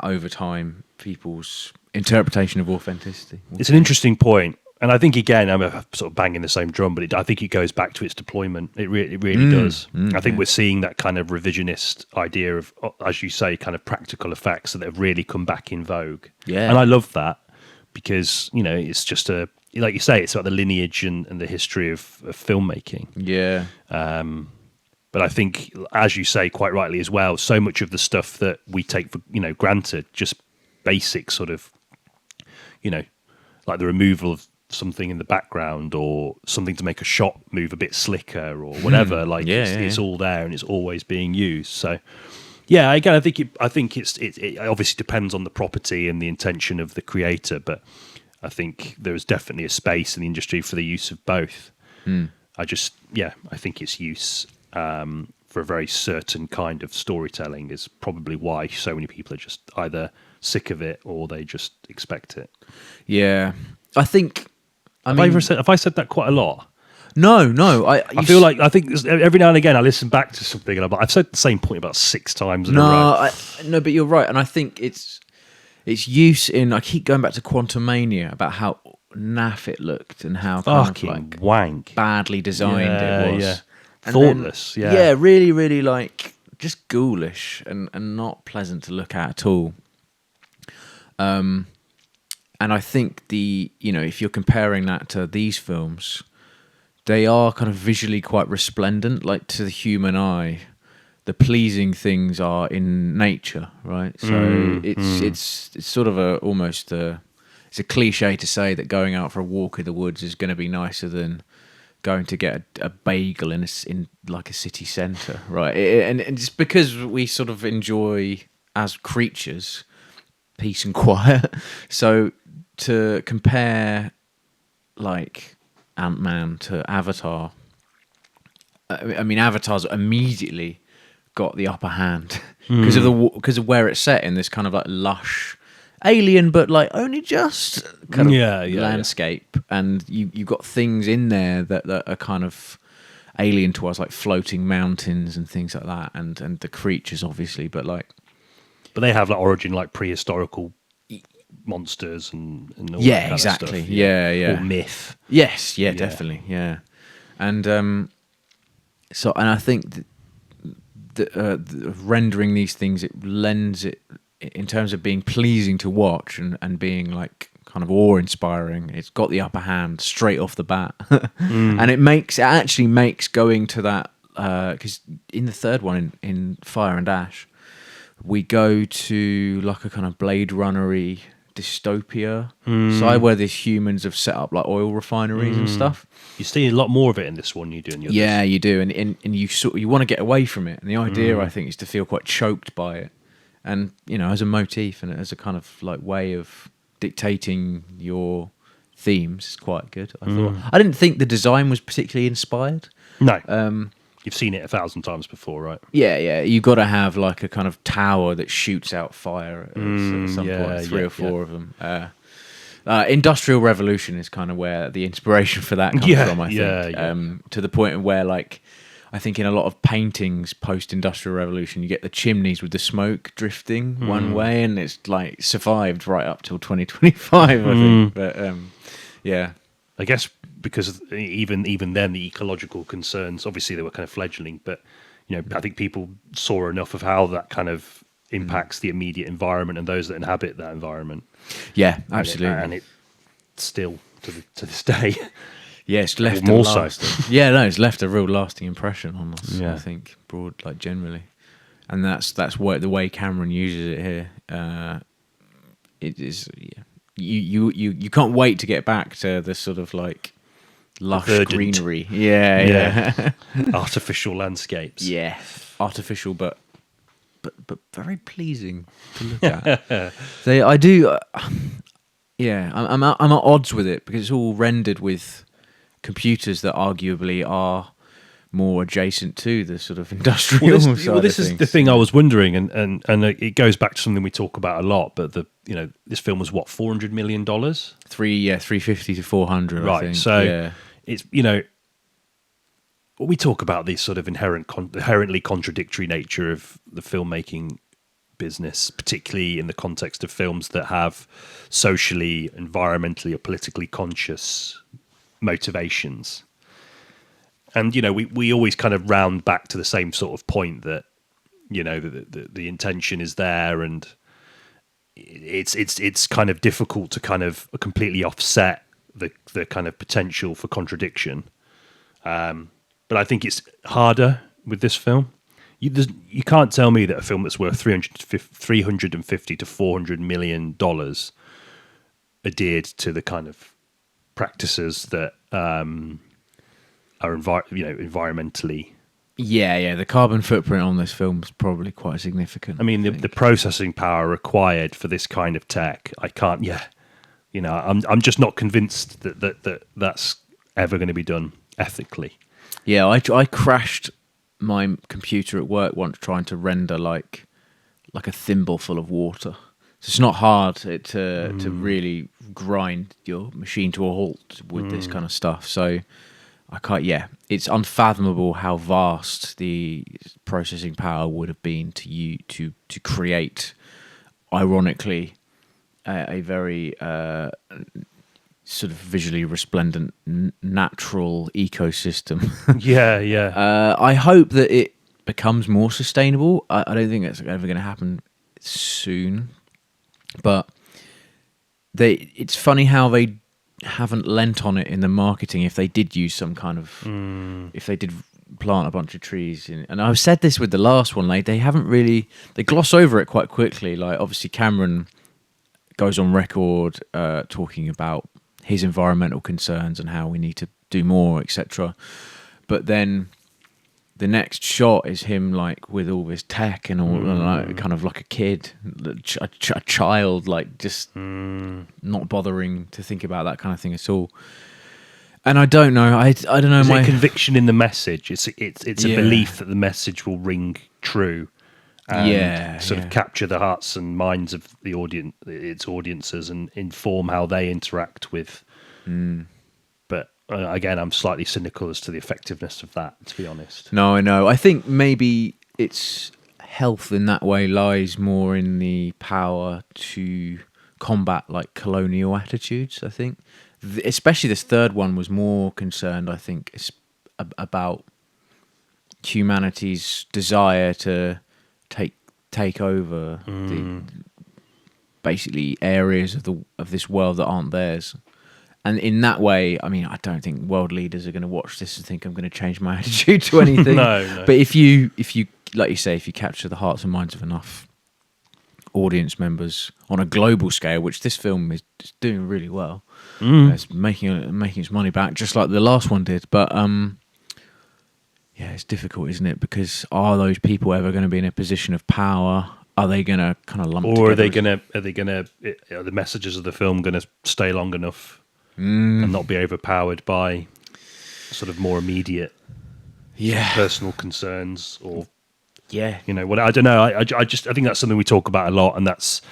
over time, people's interpretation of authenticity. It's an interesting point, and I think again, I'm sort of banging the same drum, but I think it goes back to its deployment. It really does. I think we're seeing that kind of revisionist idea of, as you say, kind of practical effects that have really come back in vogue. Yeah, and I love that because it's just like you say, it's about the lineage and the history of filmmaking. Yeah. But I think, as you say quite rightly as well, so much of the stuff that we take for granted, just basic sort of, like the removal of something in the background or something to make a shot move a bit slicker or whatever. It's all there and it's always being used. So, yeah, again, I think it obviously depends on the property and the intention of the creator, but I think there is definitely a space in the industry for the use of both. I think its use for a very certain kind of storytelling is probably why so many people are just either sick of it or they just expect it. Yeah, I think. Have I said that quite a lot? No. I think every now and again I listen back to something and I've said the same point about 6 times in a row. No, but you're right, and I think it's use in. I keep going back to Quantumania about how naff it looked and how fucking kind of like wank, badly designed it was. Yeah. Thoughtless, yeah, really, really like just ghoulish and not pleasant to look at all. And I think if you're comparing that to these films, they are kind of visually quite resplendent. Like to the human eye, the pleasing things are in nature, right? So it's sort of it's a cliche to say that going out for a walk in the woods is going to be nicer than going to get a bagel in like a city centre, right? And it's because we sort of enjoy, as creatures, peace and quiet. So to compare like Ant-Man to Avatar, I mean, Avatar's immediately got the upper hand because of where it's set in this kind of like lush alien, but like only just kind of landscape, and you've got things in there that are kind of alien to us, like floating mountains and things like that, and the creatures obviously, but they have like origin, like prehistorical monsters and all yeah, that exactly, kind of stuff, yeah, or myth. Yes, yeah, definitely, yeah, and so, and I think the rendering these things, it lends it in terms of being pleasing to watch and being like kind of awe-inspiring. It's got the upper hand straight off the bat, and it actually makes going to that, because in the third one in Fire and Ash, we go to like a kind of Blade Runner-y dystopia side where these humans have set up like oil refineries and stuff. You see a lot more of it in this one you do in the others. Yeah, you do, and you want to get away from it, and the idea I think is to feel quite choked by it, and as a motif and as a kind of like way of dictating your themes is quite good. I thought. I didn't think the design was particularly inspired. No. You've seen it 1,000 times before, right? Yeah. You got to have like a kind of tower that shoots out fire at some point. Three or four of them. Industrial Revolution is kind of where the inspiration for that comes from, I think. To the point where, like, I think in a lot of paintings post-Industrial Revolution, you get the chimneys with the smoke drifting one way, and it's like survived right up till 2025, I think. But yeah. I guess because even then the ecological concerns, obviously they were kind of fledgling, but I think people saw enough of how that kind of impacts the immediate environment and those that inhabit that environment. Yeah, absolutely. And it still to this day. Yeah, it's left more it's left a real lasting impression on us. Yeah. I think generally, and that's what the way Cameron uses it here. It is. Yeah. You can't wait to get back to the sort of like lush greenery. Yeah. Artificial landscapes. Yeah, artificial, but very pleasing to look at. I do. Yeah, I'm at odds with it because it's all rendered with computers that arguably are more adjacent to the sort of industrial side. Well, this is the thing I was wondering, and it goes back to something we talk about a lot. But this film was what, $400 million? 350 to 400. Right. I think. So it's we talk about this sort of inherently contradictory nature of the filmmaking business, particularly in the context of films that have socially, environmentally, or politically conscious motivations. And we always kind of round back to the same sort of point that the intention is there, and it's kind of difficult to kind of completely offset the kind of potential for contradiction. But I think it's harder with this film. You can't tell me that a film that's worth $350 to $400 million adhered to the kind of practices that are environmentally. Yeah. The carbon footprint on this film is probably quite significant. I mean, the processing power required for this kind of tech, I can't. Yeah, I'm just not convinced that that's ever going to be done ethically. Yeah, I crashed my computer at work once trying to render like a thimble full of water. So it's not hard to really grind your machine to a halt with this kind of stuff. So I can't. Yeah, it's unfathomable how vast the processing power would have been to create, ironically, a very sort of visually resplendent natural ecosystem. Yeah. I hope that it becomes more sustainable. I don't think that's ever going to happen soon, but it's funny how they haven't lent on it in the marketing. If they did use some kind of, if they did plant a bunch of trees. And I've said this with the last one, like they gloss over it quite quickly. Like obviously Cameron goes on record talking about his environmental concerns and how we need to do more, etc. But then the next shot is him like with all this tech and all, like, kind of like a kid, a child, like just not bothering to think about that kind of thing at all. And I don't know. I don't know. Is it conviction in the message? It's a belief that the message will ring true. And sort of capture the hearts and minds of the audience, its audiences, and inform how they interact with. But again, I'm slightly cynical as to the effectiveness of that, to be honest. No, I know. I think maybe its health in that way lies more in the power to combat like colonial attitudes. I think, especially this third one was more concerned, I think, about humanity's desire to take over the basically areas of this world that aren't theirs. And in that way, I mean, I don't think world leaders are going to watch this and think I'm going to change my attitude to anything. No. But if you, like you say, if you capture the hearts and minds of enough audience members on a global scale, which this film is doing really well, it's making its money back, just like the last one did. But yeah, it's difficult, isn't it? Because are those people ever going to be in a position of power? Are they going to kind of lump together? Or are the messages of the film going to stay long enough and not be overpowered by sort of more immediate personal concerns? Or what I don't know. I think that's something we talk about a lot, and that's,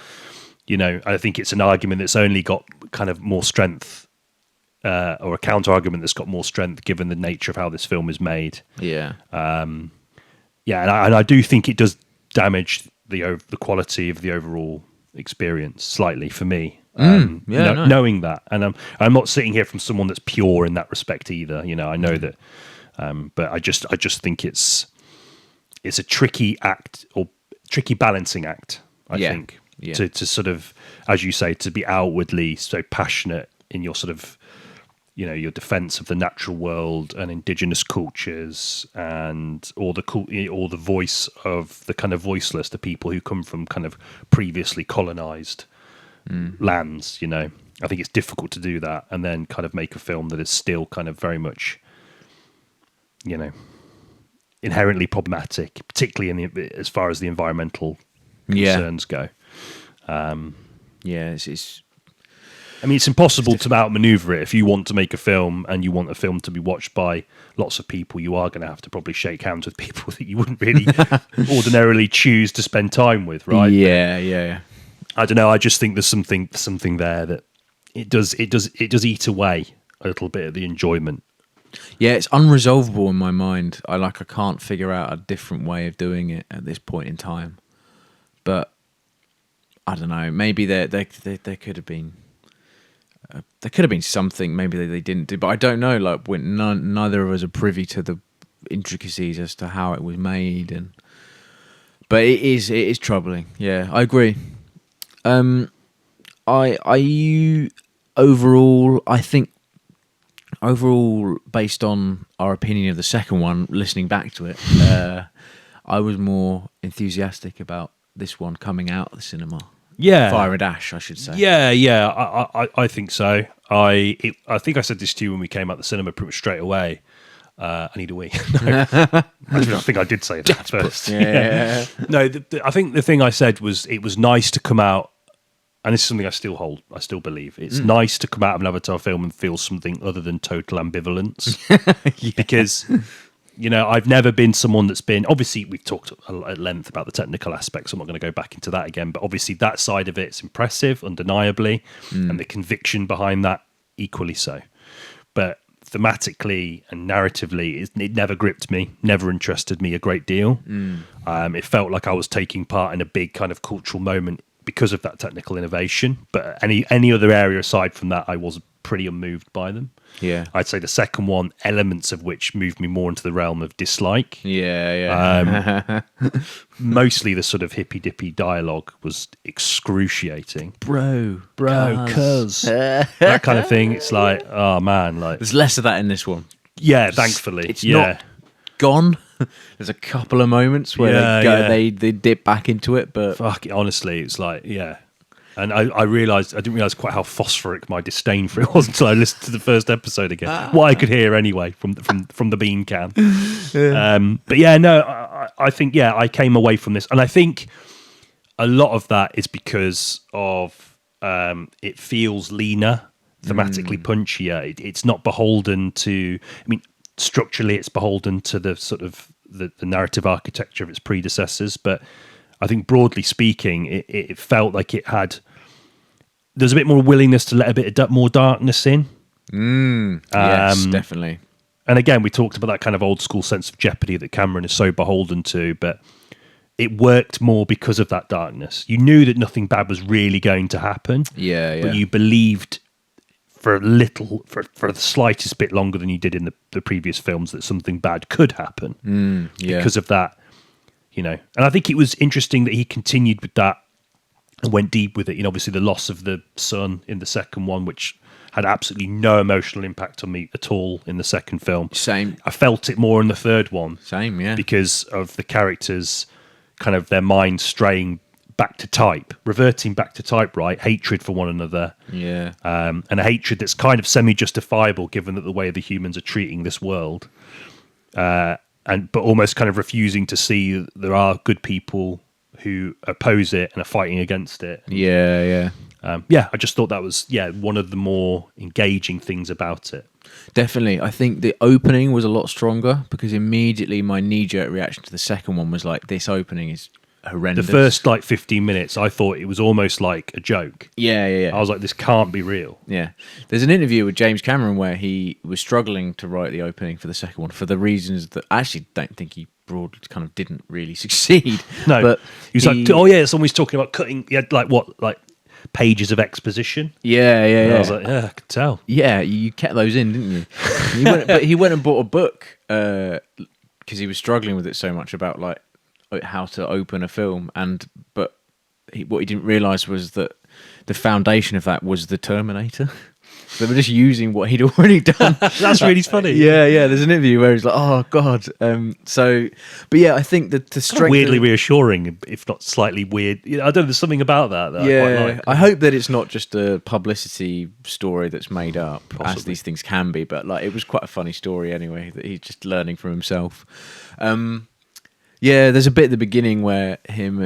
I think it's an argument that's only got kind of more strength, or a counter argument that's got more strength given the nature of how this film is made. And I do think it does damage the quality of the overall experience slightly for me. Knowing that, and I'm not sitting here from someone that's pure in that respect either. I know that, but I just think it's a tricky act, or tricky balancing act. I think to sort of, as you say, to be outwardly so passionate in your sort of, your defense of the natural world and indigenous cultures, and or the voice of the kind of voiceless, the people who come from kind of previously colonized lands. I think it's difficult to do that and then kind of make a film that is still kind of very much, inherently problematic, particularly as far as the environmental concerns go. It's I mean, it's impossible to outmaneuver it. If you want to make a film and you want a film to be watched by lots of people, you are going to have to probably shake hands with people that you wouldn't really ordinarily choose to spend time with, right? Yeah. I don't know. I just think there's something there that it does eat away a little bit of the enjoyment. Yeah, it's unresolvable in my mind. I can't figure out a different way of doing it at this point in time. But I don't know. Maybe there could have been. There could have been something maybe they didn't do, but I don't know. Like, neither of us are privy to the intricacies as to how it was made, but it is troubling. Yeah, I agree. I think overall, based on our opinion of the second one, listening back to it, I was more enthusiastic about this one coming out of the cinema. Fire and Ash, I should say. I think so. I think I said this to you when we came out the cinema pretty much straight away. I need a wee. I think I did say that first. Yeah. No, I think the thing I said was it was nice to come out, and this is something I still believe. It's nice to come out of an Avatar film and feel something other than total ambivalence. Because I've never been someone that's been, obviously we've talked at length about the technical aspects, I'm not going to go back into that again, but obviously that side of it's impressive, undeniably, and the conviction behind that equally so. But thematically and narratively, it never gripped me, never interested me a great deal. It felt like I was taking part in a big kind of cultural moment because of that technical innovation, but any other area aside from that, I was pretty unmoved by them. Yeah, I'd say the second one, elements of which moved me more into the realm of dislike. Mostly the sort of hippy dippy dialogue was excruciating. Bro, cuz that kind of thing. It's like, oh man, like there's less of that in this one. Yeah, thankfully. It's not gone. There's a couple of moments where they dip back into it, but fuck it, honestly, it's like And I didn't realise quite how phosphoric my disdain for it was until I listened to the first episode again. What I could hear anyway from the bean can. But yeah, no, I think I came away from this, and I think a lot of that is because of it feels leaner, thematically punchier. It's not beholden to. I mean, structurally, it's beholden to the sort of the narrative architecture of its predecessors, but I think broadly speaking, it felt like it had. There's a bit more willingness to let a bit of more darkness in. Yes, definitely. And again, we talked about that kind of old school sense of jeopardy that Cameron is so beholden to, but it worked more because of that darkness. You knew that nothing bad was really going to happen. But you believed for the slightest bit longer than you did in the previous films that something bad could happen because of that. And I think it was interesting that he continued with that and went deep with it. Obviously the loss of the son in the second one, which had absolutely no emotional impact on me at all in the second film. Same. I felt it more in the third one. Same, yeah. Because of the characters, kind of their minds straying back to type, reverting back to type, right? Hatred for one another. Yeah. And a hatred that's kind of semi-justifiable given that the way the humans are treating this world. But almost kind of refusing to see that there are good people who oppose it and are fighting against it. Yeah. I just thought that was one of the more engaging things about it. Definitely. I think the opening was a lot stronger because immediately my knee-jerk reaction to the second one was like, this opening is horrendous. The first 15 minutes, I thought it was almost like a joke. Yeah. I was like, this can't be real. Yeah. There's an interview with James Cameron where he was struggling to write the opening for the second one for the reasons that I actually don't think he broadly kind of didn't really succeed. No, but he was like, someone's talking about cutting. He had pages of exposition. Yeah. I was like, I could tell. Yeah, you kept those in, didn't you? But he went and bought a book because he was struggling with it so much about how to open a film, but what he didn't realise was that the foundation of that was the Terminator. They were just using what he'd already done. That's really funny. Yeah. There's an interview where he's like, "Oh God." But I think that the strength, weirdly reassuring, if not slightly weird. I don't know. There's something about that. I quite like. I hope that it's not just a publicity story that's made up, Possibly. as these things can be. But it was quite a funny story anyway. That he's just learning from himself. There's a bit at the beginning where him,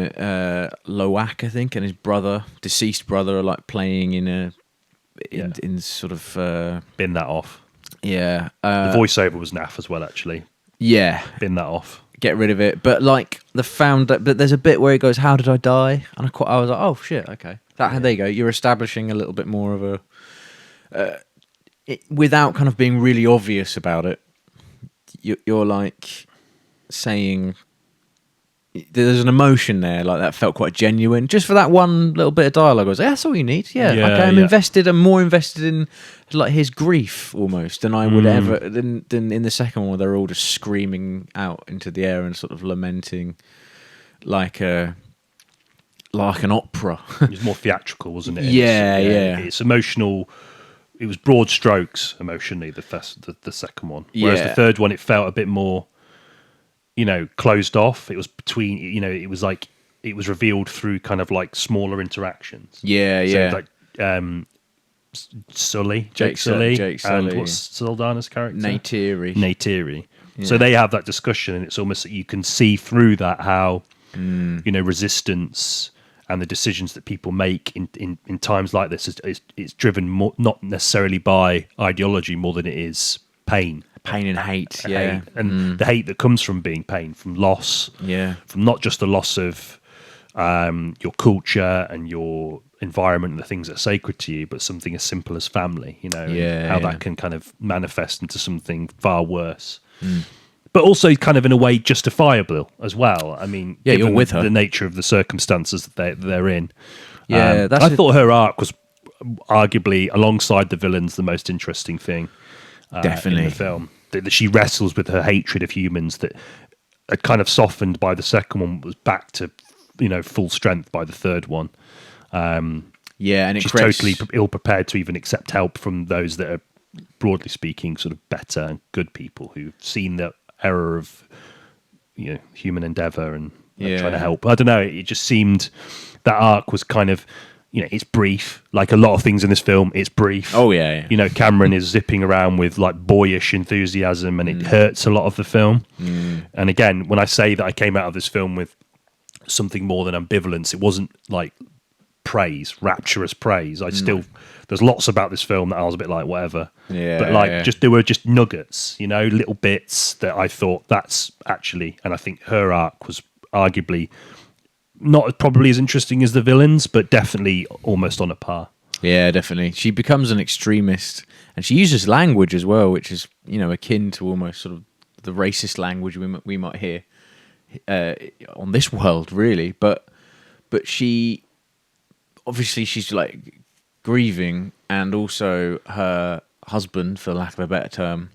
Loak, I think, and his deceased brother, are playing in sort of bin that off. Yeah, the voiceover was naff as well. Actually, bin that off. Get rid of it. But but there's a bit where he goes, "How did I die?" And I was like, "Oh shit, okay." There you go. You're establishing a little bit more of a without kind of being really obvious about it. You're saying. There's an emotion there, that felt quite genuine. Just for that one little bit of dialogue, I was like, that's all you need. I'm invested. I'm more invested in his grief almost than I would ever than in the second one where they're all just screaming out into the air and sort of lamenting like an opera. It was more theatrical, wasn't it? Yeah. It's emotional. It was broad strokes emotionally. The second one, whereas the third one, it felt a bit more. Closed off. It was between. It was it was revealed through kind of smaller interactions. Yeah. So Jake Sully, and what's Saldana's character? Neytiri. Yeah. So they have that discussion, and it's almost that you can see through that how resistance and the decisions that people make in times like this is driven more, not necessarily by ideology more than it is pain and hate, yeah. And the hate that comes from being pain, from loss, from not just the loss of your culture and your environment and the things that are sacred to you, but something as simple as family, how that can kind of manifest into something far worse. But also kind of in a way justifiable as well. I mean, you're with her. The nature of the circumstances that they're in. Yeah, I thought her arc was arguably, alongside the villains, the most interesting thing. Definitely. In the film, that she wrestles with her hatred of humans that had kind of softened by the second one, was back to full strength by the third one. And she's totally ill prepared to even accept help from those that are, broadly speaking, sort of better and good people who've seen error of human endeavor and trying to help. I don't know. It just seemed that arc was kind of, it's brief. Like a lot of things in this film, it's brief. Oh yeah. Cameron is zipping around with like boyish enthusiasm, and it hurts a lot of the film. And again, when I say that I came out of this film with something more than ambivalence, it wasn't like praise, rapturous praise. There's lots about this film that I was a bit like whatever. Just there were just nuggets, little bits that I thought that's actually, and I think her arc was arguably not probably as interesting as the villains, but definitely almost on a par. Yeah, definitely. She becomes an extremist, and she uses language as well, which is akin to almost sort of the racist language we might hear on this world, really. But she obviously she's like grieving, and also her husband, for lack of a better term,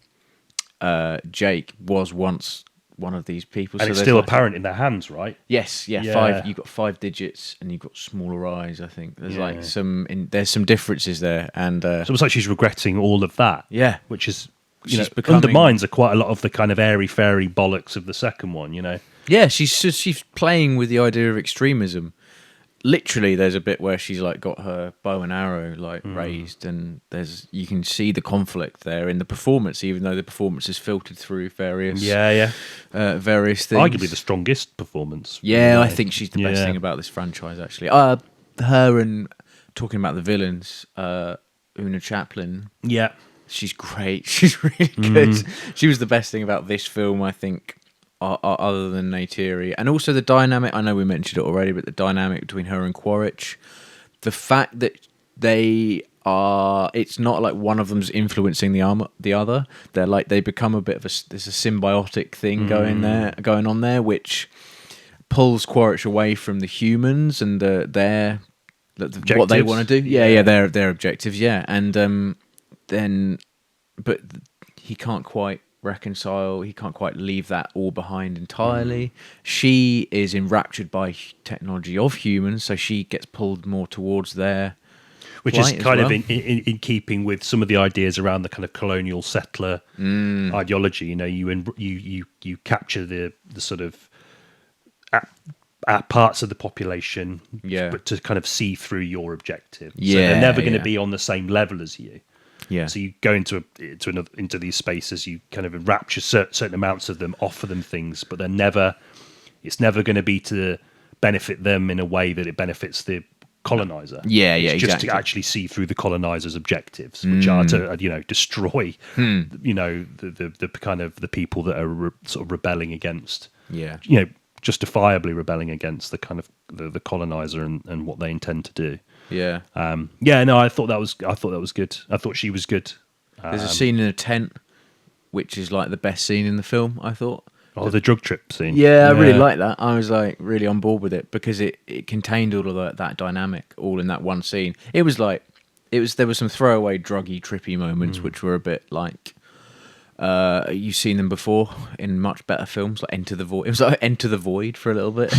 Jake, was once one of these people, and so it's still apparent in their hands, right? Yes, yeah. 5. You've got 5 digits, and you've got smaller eyes. I think there's there's some differences there, and so it's almost like she's regretting all of that. Yeah, which is undermines quite a lot of the kind of airy fairy bollocks of the second one. Yeah, she's playing with the idea of extremism. Literally, there's a bit where she's like got her bow and arrow like raised, and you can see the conflict there in the performance, even though the performance is filtered through various various things. Arguably the strongest performance. Yeah, I think she's the best thing about this franchise, actually. Her and talking about the villains, Una Chaplin. Yeah, she's great. She's really good. She was the best thing about this film, I think. Other than Neytiri, and also the dynamic. I know we mentioned it already, but the dynamic between her and Quaritch, the fact that it's not like one of them's influencing the other. They're like they become a bit of there's a symbiotic thing going on there, which pulls Quaritch away from the humans and what they want to do. Yeah, their objectives. Yeah, and but he can't quite reconcile. He can't quite leave that all behind entirely. She is enraptured by technology of humans, so she gets pulled more towards their which is kind of in keeping with some of the ideas around the kind of colonial settler ideology. You capture the sort of parts of the population, but to kind of see through your objective. So they're never going to be on the same level as you. Yeah. So you go into these spaces, you kind of enrapture certain amounts of them, offer them things, but it's never going to be to benefit them in a way that it benefits the colonizer. It's just to actually see through the colonizer's objectives, which are to destroy the kind of the people that are sort of rebelling against. Justifiably rebelling against the kind of the colonizer and what they intend to do. Yeah. I thought that was good. I thought she was good. There's a scene in a tent, which is like the best scene in the film, I thought. Oh, the drug trip scene. Yeah, I really like that. I was like really on board with it because it contained all of that dynamic all in that one scene. There were some throwaway druggy trippy moments which were a bit like you've seen them before in much better films, like Enter the Void. It was like Enter the Void for a little bit.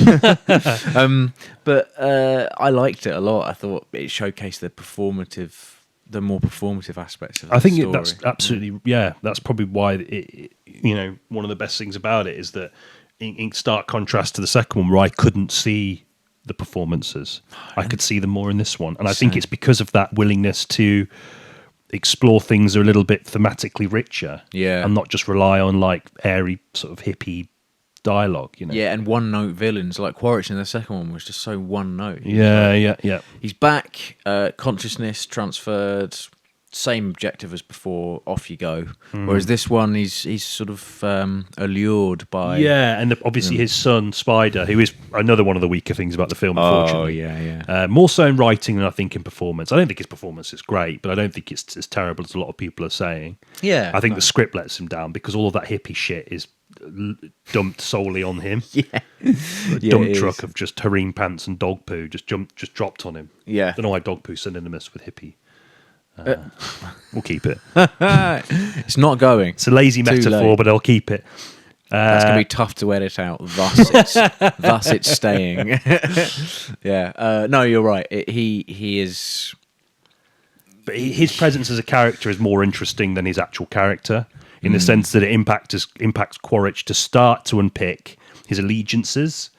But I liked it a lot. I thought it showcased the more performative aspects of the story. I think that's absolutely, that's probably why one of the best things about it is that in stark contrast to the second one where I couldn't see the performances, I could see them more in this one. And I think it's because of that willingness to explore things that are a little bit thematically richer, and not just rely on like airy sort of hippie dialogue, and one note villains like Quaritch in the second one was just so one note. He's back, consciousness transferred, same objective as before, off you go. Whereas this one, he's sort of allured by and obviously his son Spider, who is another one of the weaker things about the film, unfortunately. More so in writing than I think in performance. I don't think his performance is great, but I don't think it's as terrible as a lot of people are saying. I think the script lets him down because all of that hippie shit is dumped solely on him. A dump truck of just harem pants and dog poo just dropped on him. I don't know why dog poo's synonymous with hippie. We'll keep it. It's not going. It's a lazy metaphor, but I'll keep it. That's going to be tough to edit out. Thus it's staying. No, you're right. He is. But his presence as a character is more interesting than his actual character. in the sense that it impacts Quaritch to start to unpick his allegiances.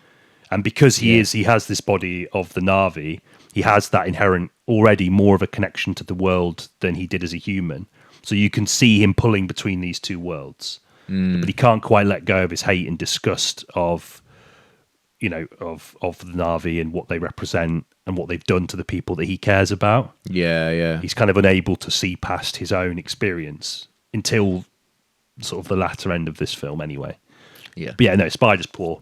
And because he has this body of the Na'vi, he has that inherent already more of a connection to the world than he did as a human. So you can see him pulling between these two worlds. But he can't quite let go of his hate and disgust of the Na'vi and what they represent and what they've done to the people that he cares about. Yeah. He's kind of unable to see past his own experience until sort of the latter end of this film anyway. Yeah. But yeah, no, Spider's poor.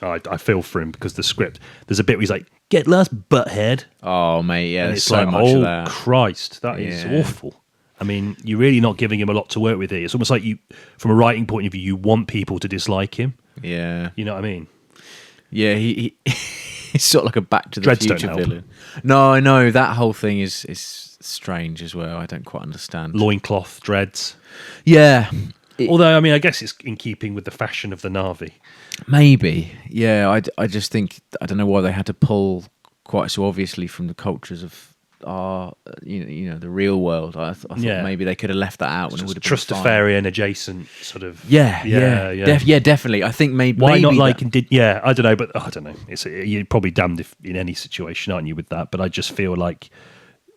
I feel for him because the script, there's a bit where he's like, "Get lost, butthead." Oh, mate, yeah, there's so like, much of that. Oh, Christ, that is awful. I mean, you're really not giving him a lot to work with here. It's almost like you, from a writing point of view, you want people to dislike him. Yeah. You know what I mean? Yeah, he's sort of like a Back to the Dreads Future don't help. villain. No, I know, that whole thing is strange as well. I don't quite understand. Loincloth, dreads. Yeah. Although, I mean, I guess it's in keeping with the fashion of the Na'vi. Maybe, yeah. I just think, I don't know why they had to pull quite so obviously from the cultures of our, the real world. I thought maybe they could have left that out and it would have been Trustafarian adjacent sort of. Yeah. Definitely. I think maybe why not like I don't know, but I don't know. You're probably damned if in any situation, aren't you, with that? But I just feel like,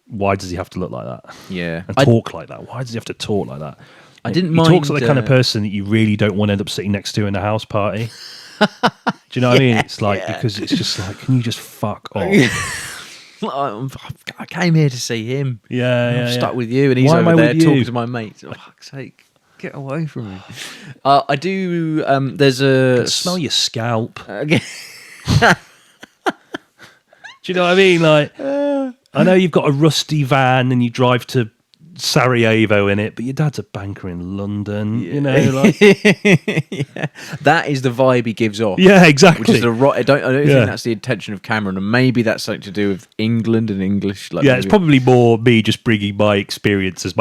why does he have to look like that? Yeah, and talk like that? Why does he have to talk like that? I didn't mind. He talks like the kind of person that you really don't want to end up sitting next to in a house party. Do you know what I mean? It's like, because it's just like, can you just fuck off? I came here to see him. I'm stuck with you, and he's over there talking to my mates. Oh, fuck's sake, get away from me. I do. There's a smell your scalp. Do you know what I mean? Like, I know you've got a rusty van and you drive to Sarajevo in it, but your dad's a banker in London. You know, like that is the vibe he gives off. Yeah, exactly. Which is I don't think that's the intention of Cameron, and maybe that's something to do with England and English. Like it's probably more me just bringing my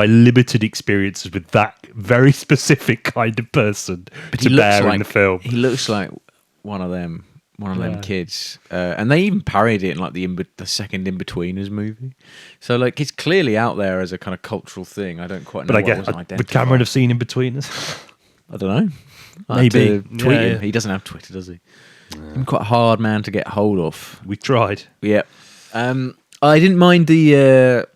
limited experiences with that very specific kind of person to bear in the film. He looks like one of them kids, and they even parodied it in like the second In-Betweeners movie. So like it's clearly out there as a kind of cultural thing. I don't quite know. But I guess would Cameron have seen In-Betweeners? I don't know. Maybe tweet him. He doesn't have Twitter, does he? I'm quite a hard man to get hold of. We tried. Yeah. I didn't mind the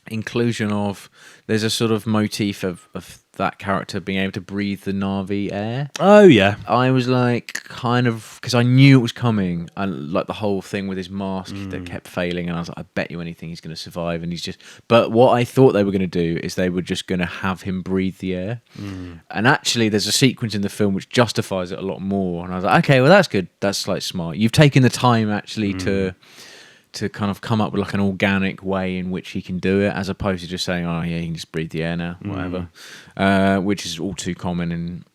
inclusion of. There's a sort of motif of that character being able to breathe the Na'vi air. Oh yeah. I was like, kind of, because I knew it was coming, and like the whole thing with his mask that kept failing, and I was like, I bet you anything he's going to survive, and he's just. But what I thought they were going to do is they were just going to have him breathe the air, and actually, there's a sequence in the film which justifies it a lot more, and I was like, okay, well that's good, that's like smart. You've taken the time actually to kind of come up with like an organic way in which he can do it, as opposed to just saying, oh yeah, he can just breathe the air now, whatever, which is all too common, and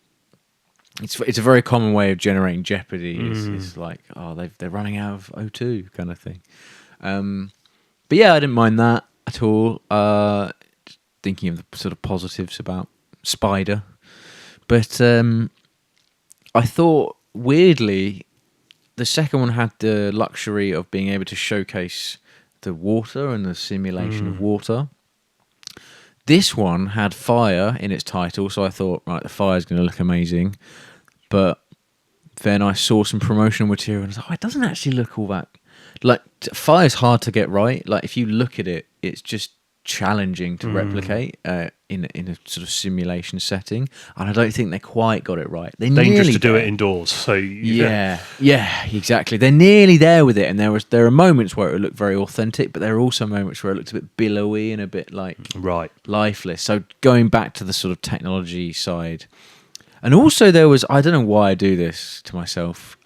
it's a very common way of generating jeopardy. It's like, oh, they're running out of O2 kind of thing. But yeah, I didn't mind that at all. Thinking of the sort of positives about Spider, but I thought weirdly, the second one had the luxury of being able to showcase the water and the simulation of water. This one had fire in its title, so I thought, right, the fire's going to look amazing. But then I saw some promotional material and I was like, oh, it doesn't actually look all that. Like, fire's hard to get right. Like, if you look at it, it's just challenging to replicate in a sort of simulation setting, and I don't think they quite got it right. They're dangerous to do it indoors. So yeah, exactly. They're nearly there with it, and there are moments where it looked very authentic, but there are also moments where it looked a bit billowy and a bit like lifeless. So going back to the sort of technology side, and also there was, I don't know why I do this to myself,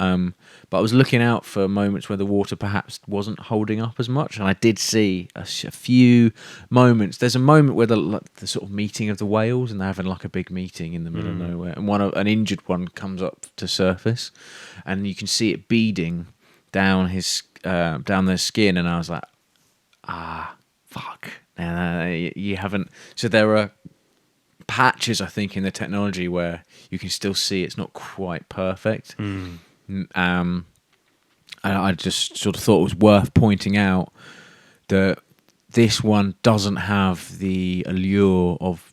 but I was looking out for moments where the water perhaps wasn't holding up as much, and I did see a few moments. There's a moment where the sort of meeting of the whales, and they're having like a big meeting in the middle of nowhere, and an injured one comes up to surface, and you can see it beading down down their skin, and I was like, fuck. You haven't. So there are patches, I think, in the technology where you can still see it's not quite perfect. And I just sort of thought it was worth pointing out that this one doesn't have the allure of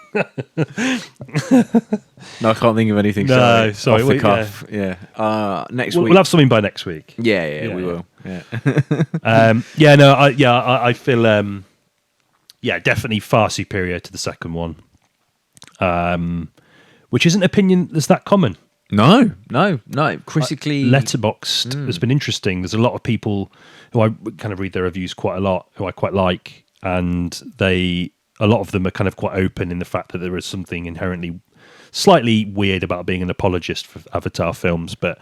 No, I can't think of anything. No, sorry. Off the cuff. Yeah. Next week. We'll have something by next week. Yeah, we will. Yeah. I feel definitely far superior to the second one. Which isn't an opinion that's that common. No. Critically, Letterboxd has been interesting. There's a lot of people who I kind of read their reviews quite a lot, who I quite like, and a lot of them are kind of quite open in the fact that there is something inherently slightly weird about being an apologist for Avatar films, but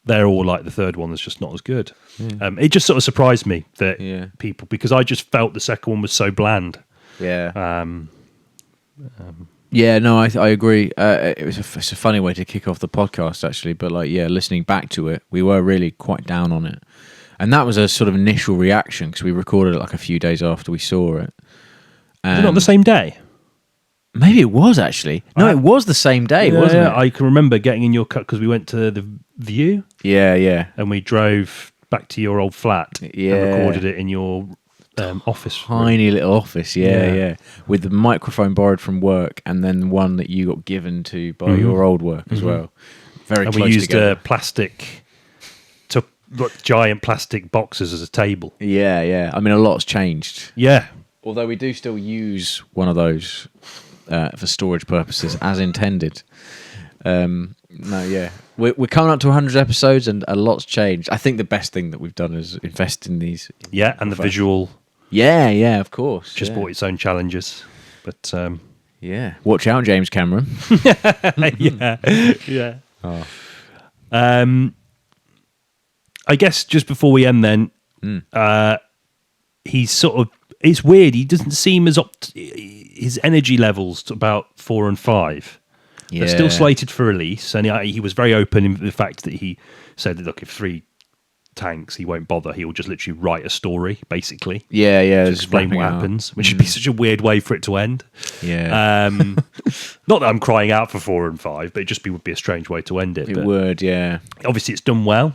they're all like the third one that's just not as good. It just sort of surprised me that people, because I just felt the second one was so bland. Yeah. Yeah, no, I agree. It's a funny way to kick off the podcast, actually. But listening back to it, we were really quite down on it, and that was a sort of initial reaction because we recorded it like a few days after we saw it. Was it not the same day? Maybe it was actually. No, it was the same day, wasn't it? I can remember getting in your car because we went to the View. Yeah. And we drove back to your old flat. And recorded it in your office. Tiny little office, yeah. With the microphone borrowed from work, and then one that you got given to by your old work as well. Very close together. And we used giant plastic boxes as a table. Yeah. I mean, a lot's changed. Yeah. Although we do still use one of those for storage purposes as intended. We're coming up to 100 episodes and a lot's changed. I think the best thing that we've done is invest in these. Yeah, and the visual. Yeah, of course. Just brought its own challenges. But watch out, James Cameron. Yeah. Oh. I guess just before we end then, he's sort of, it's weird. He doesn't seem as his energy levels to about 4 and 5. Yeah. They're still slated for release, and he was very open in the fact that he said that, look, if 3 tanks, he won't bother. He'll just literally write a story, basically. Yeah. To explain what happens, which would be such a weird way for it to end. Yeah. Not that I'm crying out for 4 and 5, but it would be a strange way to end it. It would, yeah. Obviously, it's done well.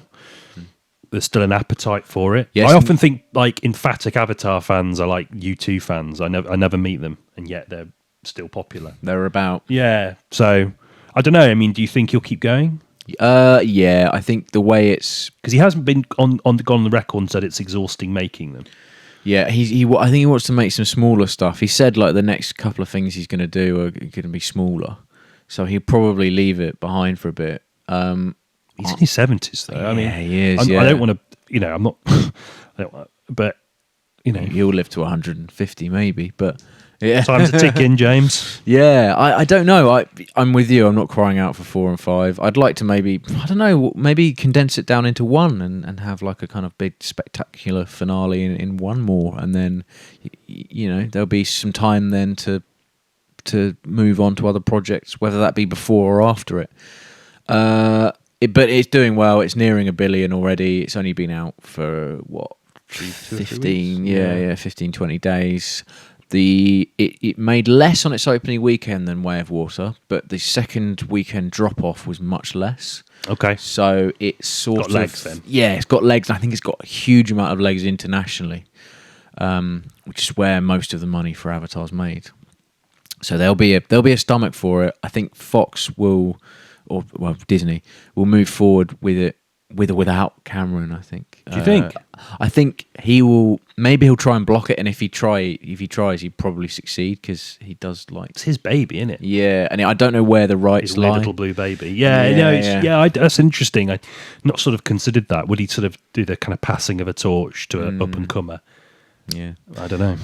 There's still an appetite for it. Yes. I often think like emphatic Avatar fans are like U2 fans. I never meet them, and yet they're still popular. They're about. Yeah. So I don't know. I mean, do you think he'll keep going? Yeah. I think the way it's, because he hasn't been gone on the record and said it's exhausting making them. Yeah, I think he wants to make some smaller stuff. He said like the next couple of things he's going to do are going to be smaller, so he'll probably leave it behind for a bit. He's in his 70s, though. Yeah, I mean, he is. I don't want to, I'm not, but, he'll live to 150 maybe, but yeah. Time's a ticking, James. Yeah, I don't know. I'm with you. I'm not crying out for 4 and 5. I'd like to maybe condense it down into one and have like a kind of big spectacular finale in one more, and then, there'll be some time then to move on to other projects, whether that be before or after it. But it's doing well. It's nearing 1 billion already. It's only been out for 15, 15, 20 days. It made less on its opening weekend than Way of Water, but the second weekend drop off was much less. Okay. So it's sort of legs then. Yeah, it's got legs. I think it's got a huge amount of legs internationally, which is where most of the money for Avatar's made. So there'll be a stomach for it. I think Fox will, Disney will move forward with it, with or without Cameron. I think. Do you think? I think he will. Maybe he'll try and block it, and if he tries, he'd probably succeed because he does like. It's his baby, isn't it? Yeah, and I don't know where the rights lie. Little blue baby. Yeah. That's interesting. I not sort of considered that. Would he sort of do the kind of passing of a torch to an up and comer? Yeah, I don't know.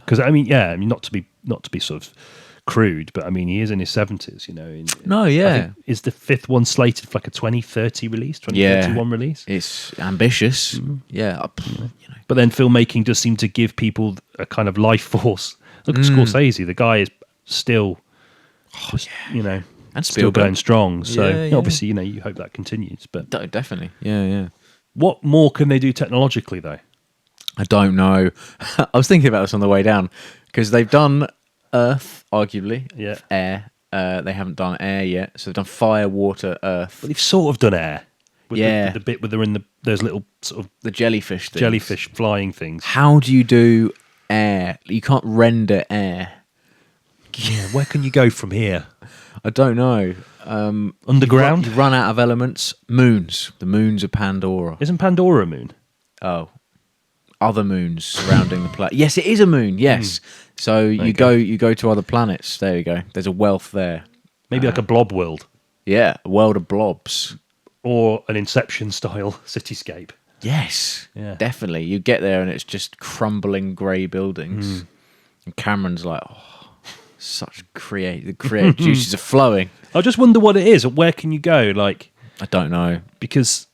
Because not to be sort of crude, but I mean, he is in his 70s, Is the 5th one slated for like a 2030 release, 2031 release? It's ambitious. Yeah. But then filmmaking does seem to give people a kind of life force. Look at Scorsese. The guy is still, and still going strong. So obviously, you hope that continues. But definitely. Yeah. What more can they do technologically, though? I don't know. I was thinking about this on the way down because they've done Earth, arguably. Yeah. Air. They haven't done air yet, so they've done fire, water, earth. But they've sort of done air. With the bit where they're in those little sort of the jellyfish things. Jellyfish flying things. How do you do air? You can't render air. Yeah, where can you go from here? I don't know. Underground? You run out of elements. Moons. The moons of Pandora. Isn't Pandora a moon? Oh. Other moons surrounding the planet. Yes, it is a moon. Yes. So you go to other planets. There you go. There's a wealth there. Maybe like a blob world. Yeah, a world of blobs. Or an Inception-style cityscape. Yes, definitely. You get there and it's just crumbling grey buildings. And Cameron's like, such the creative juices are flowing. I just wonder what it is. Where can you go? Like, I don't know. Because,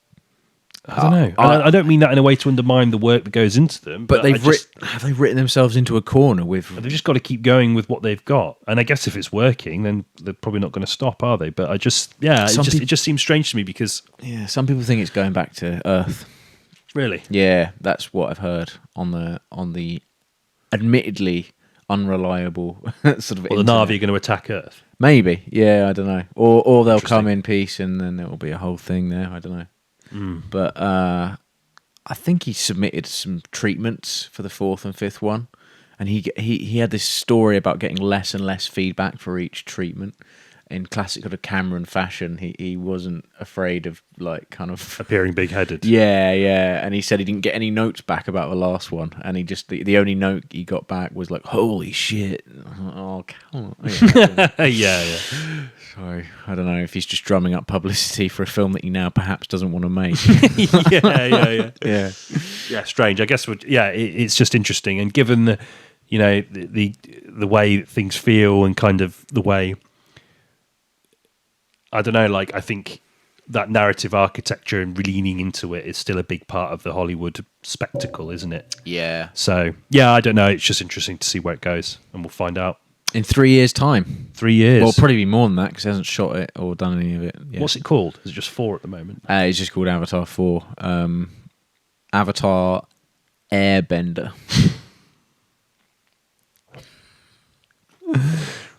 I don't know. I don't mean that in a way to undermine the work that goes into them. But have they written themselves into a corner with... They've just got to keep going with what they've got. And I guess if it's working, then they're probably not going to stop, are they? But it just seems strange to me because... Yeah, some people think it's going back to Earth. Really? Yeah, that's what I've heard on the admittedly unreliable sort of. Well, the Na'vi are going to attack Earth. Maybe, yeah, I don't know. Or they'll come in peace, and then there will be a whole thing there. I don't know. But I think he submitted some treatments for the 4th and 5th one, and he had this story about getting less and less feedback for each treatment. In classic kind of Cameron fashion, he wasn't afraid of like kind of appearing big-headed. Yeah, and he said he didn't get any notes back about the last one, and he just the only note he got back was like, "Holy shit!" Oh, come on. Yeah. So I don't know if he's just drumming up publicity for a film that he now perhaps doesn't want to make. Yeah. Strange. I guess. It's just interesting, and given the, the way things feel and kind of the way. I don't know, I think that narrative architecture and leaning into it is still a big part of the Hollywood spectacle, isn't it? Yeah. So, I don't know. It's just interesting to see where it goes, and we'll find out. In 3 years' time. 3 years? Well, probably be more than that, because he hasn't shot it or done any of it yet. What's it called? Is it just 4 at the moment? It's just called Avatar 4. Avatar Airbender.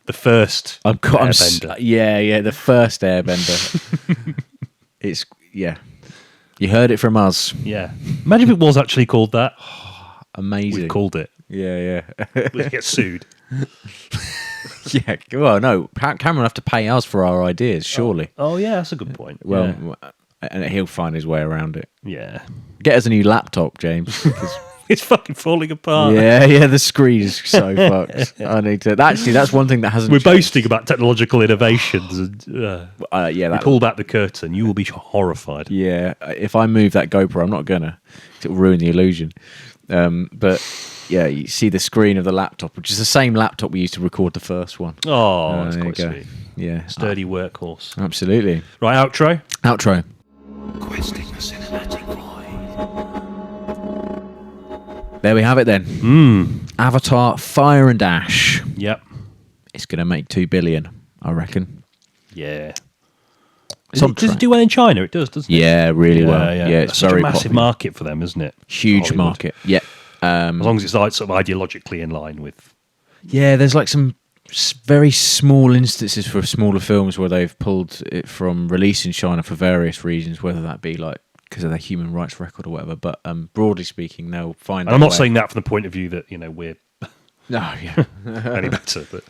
The first Airbender. The first Airbender. You heard it from us. Yeah. Imagine if it was actually called that. Amazing. We've called it. Yeah. We'll get sued. Yeah. Well, no. Cameron will have to pay us for our ideas, surely. Oh yeah, that's a good point. Well, and he'll find his way around it. Yeah. Get us a new laptop, James. It's fucking falling apart. Yeah, the screen is so fucked. I need to. Actually, that's one thing that hasn't. We're boasting about technological innovations, and we pull back the curtain. You will be horrified. Yeah, if I move that GoPro, I'm not gonna. It'll ruin the illusion. But yeah, you see the screen of the laptop, which is the same laptop we used to record the first one. Oh, that's quite sweet. Yeah, sturdy workhorse. Absolutely. Right, outro. Questing the cinematic void. There we have it then. Avatar Fire and Ash. Yep. It's going to make 2 billion, I reckon. Yeah. Does it do well in China? It does, doesn't it? Yeah, really well. Yeah, it's very very massive popular. market for them, isn't it? Huge Hollywood. market. Yeah. As long as it's like sort of ideologically in line with. Yeah, there's like some very small instances for smaller films where they've pulled it from release in China for various reasons, whether that be like because of their human rights record or whatever. But broadly speaking, they'll find. And I'm not saying that from the point of view that we're any better, but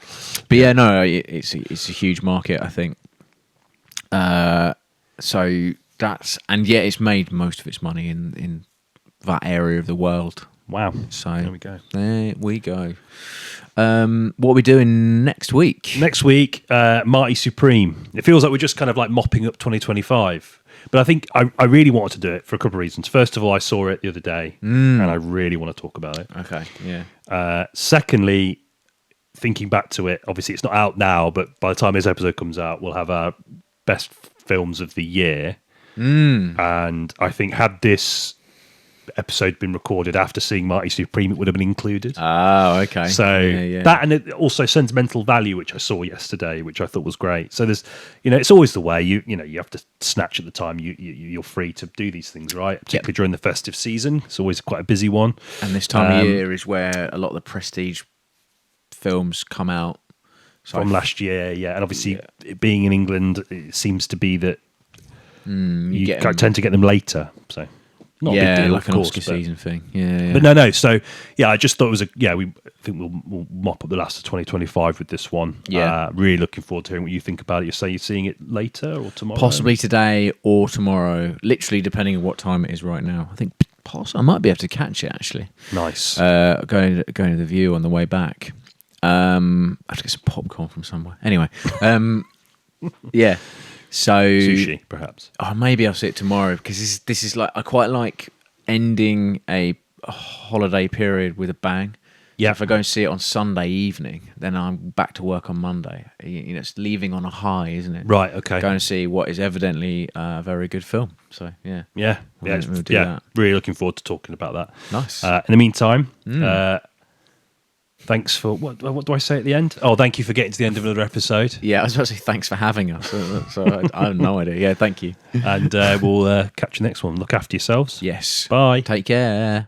yeah, no, it's a huge market, I think. So that's it's made most of its money in that area of the world. Wow. So there we go. There we go. What are we doing next week? Next week, Marty Supreme. It feels like we're just kind of like mopping up 2025. But I think I really wanted to do it for a couple of reasons. First of all, I saw it the other day, and I really want to talk about it. Okay, yeah. Secondly, thinking back to it, obviously it's not out now, but by the time this episode comes out, we'll have our best films of the year. And I think had this episode been recorded after seeing Marty Supreme, it would have been included. Oh, okay. So that, and it also Sentimental Value, which I saw yesterday, which I thought was great. So there's, it's always the way you have to snatch at the time you're free to do these things, right? Particularly during the festive season. It's always quite a busy one. And this time of year is where a lot of the prestige films come out. From last year, yeah. And obviously, being in England, it seems to be that you tend to get them later. So not a big deal, like an Oscar season thing. Yeah. But no. So I just thought it was I think we'll mop up the last of 2025 with this one. Yeah, really looking forward to hearing what you think about it. You say you're seeing it later or tomorrow? Possibly today or tomorrow, literally depending on what time it is right now. I think I might be able to catch it actually. Nice. Going to the View on the way back. I have to get some popcorn from somewhere. Anyway, yeah. So sushi, perhaps. Oh, maybe I'll see it tomorrow because this is like I quite like ending a holiday period with a bang. Yeah. If I go and see it on Sunday evening, then I'm back to work on Monday. It's leaving on a high, isn't it? Right. Okay. Going to see what is evidently a very good film. So yeah. We'll do that. Really looking forward to talking about that. Nice. In the meantime. Thanks for what do I say at the end? Oh, thank you for getting to the end of another episode. Yeah, I was about to say thanks for having us. So I have no idea. Yeah, thank you. And we'll catch you next one. Look after yourselves. Yes. Bye. Take care.